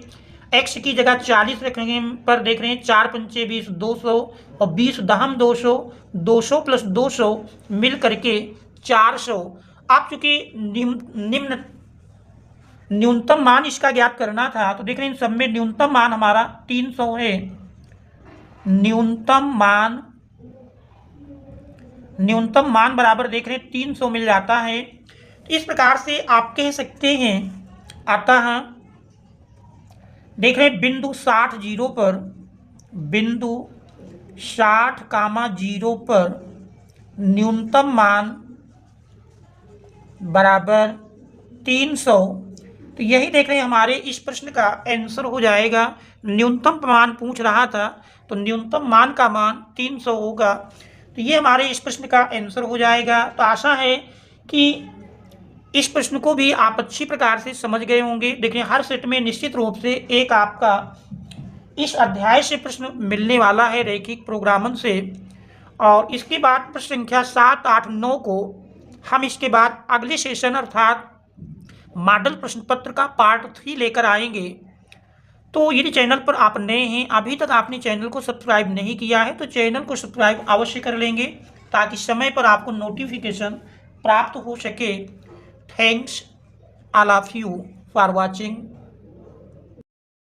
A: x की जगह 40 रखेंगे पर देख रहे हैं 4 पंचे 20 200 और 20 दाम 200, 200 प्लस 200 मिल करके 400। आप चूंकि निम्न न्यूनतम मान इसका ज्ञात करना था तो देख रहे हैं सब में न्यूनतम मान हमारा 300 है। न्यूनतम मान बराबर देख रहे हैं 300 मिल जाता है। तो इस प्रकार से आप कह सकते हैं अतः देख रहे हैं बिंदु 60 0 पर, बिंदु 60, 0 पर न्यूनतम मान बराबर 300। तो यही देख रहे हैं हमारे इस प्रश्न का आंसर हो जाएगा। न्यूनतम मान पूछ रहा था तो न्यूनतम मान का मान 300 होगा। तो ये हमारे इस प्रश्न का आंसर हो जाएगा। तो आशा है कि इस प्रश्न को भी आप अच्छी प्रकार से समझ गए होंगे। देखिए हर सेट में निश्चित रूप से एक आपका इस अध्याय से प्रश्न मिलने वाला है रैखिक प्रोग्रामन से, और इसके बाद प्रश्न संख्या 7, 8, 9 को हम इसके बाद अगले सेशन अर्थात मॉडल प्रश्न पत्र का पार्ट 3 लेकर आएंगे। तो यदि चैनल पर आप नए हैं, अभी तक आपने चैनल को सब्सक्राइब नहीं किया है तो चैनल को सब्सक्राइब अवश्य कर लेंगे ताकि समय पर आपको नोटिफिकेशन प्राप्त हो सके। Thanks all of you for watching.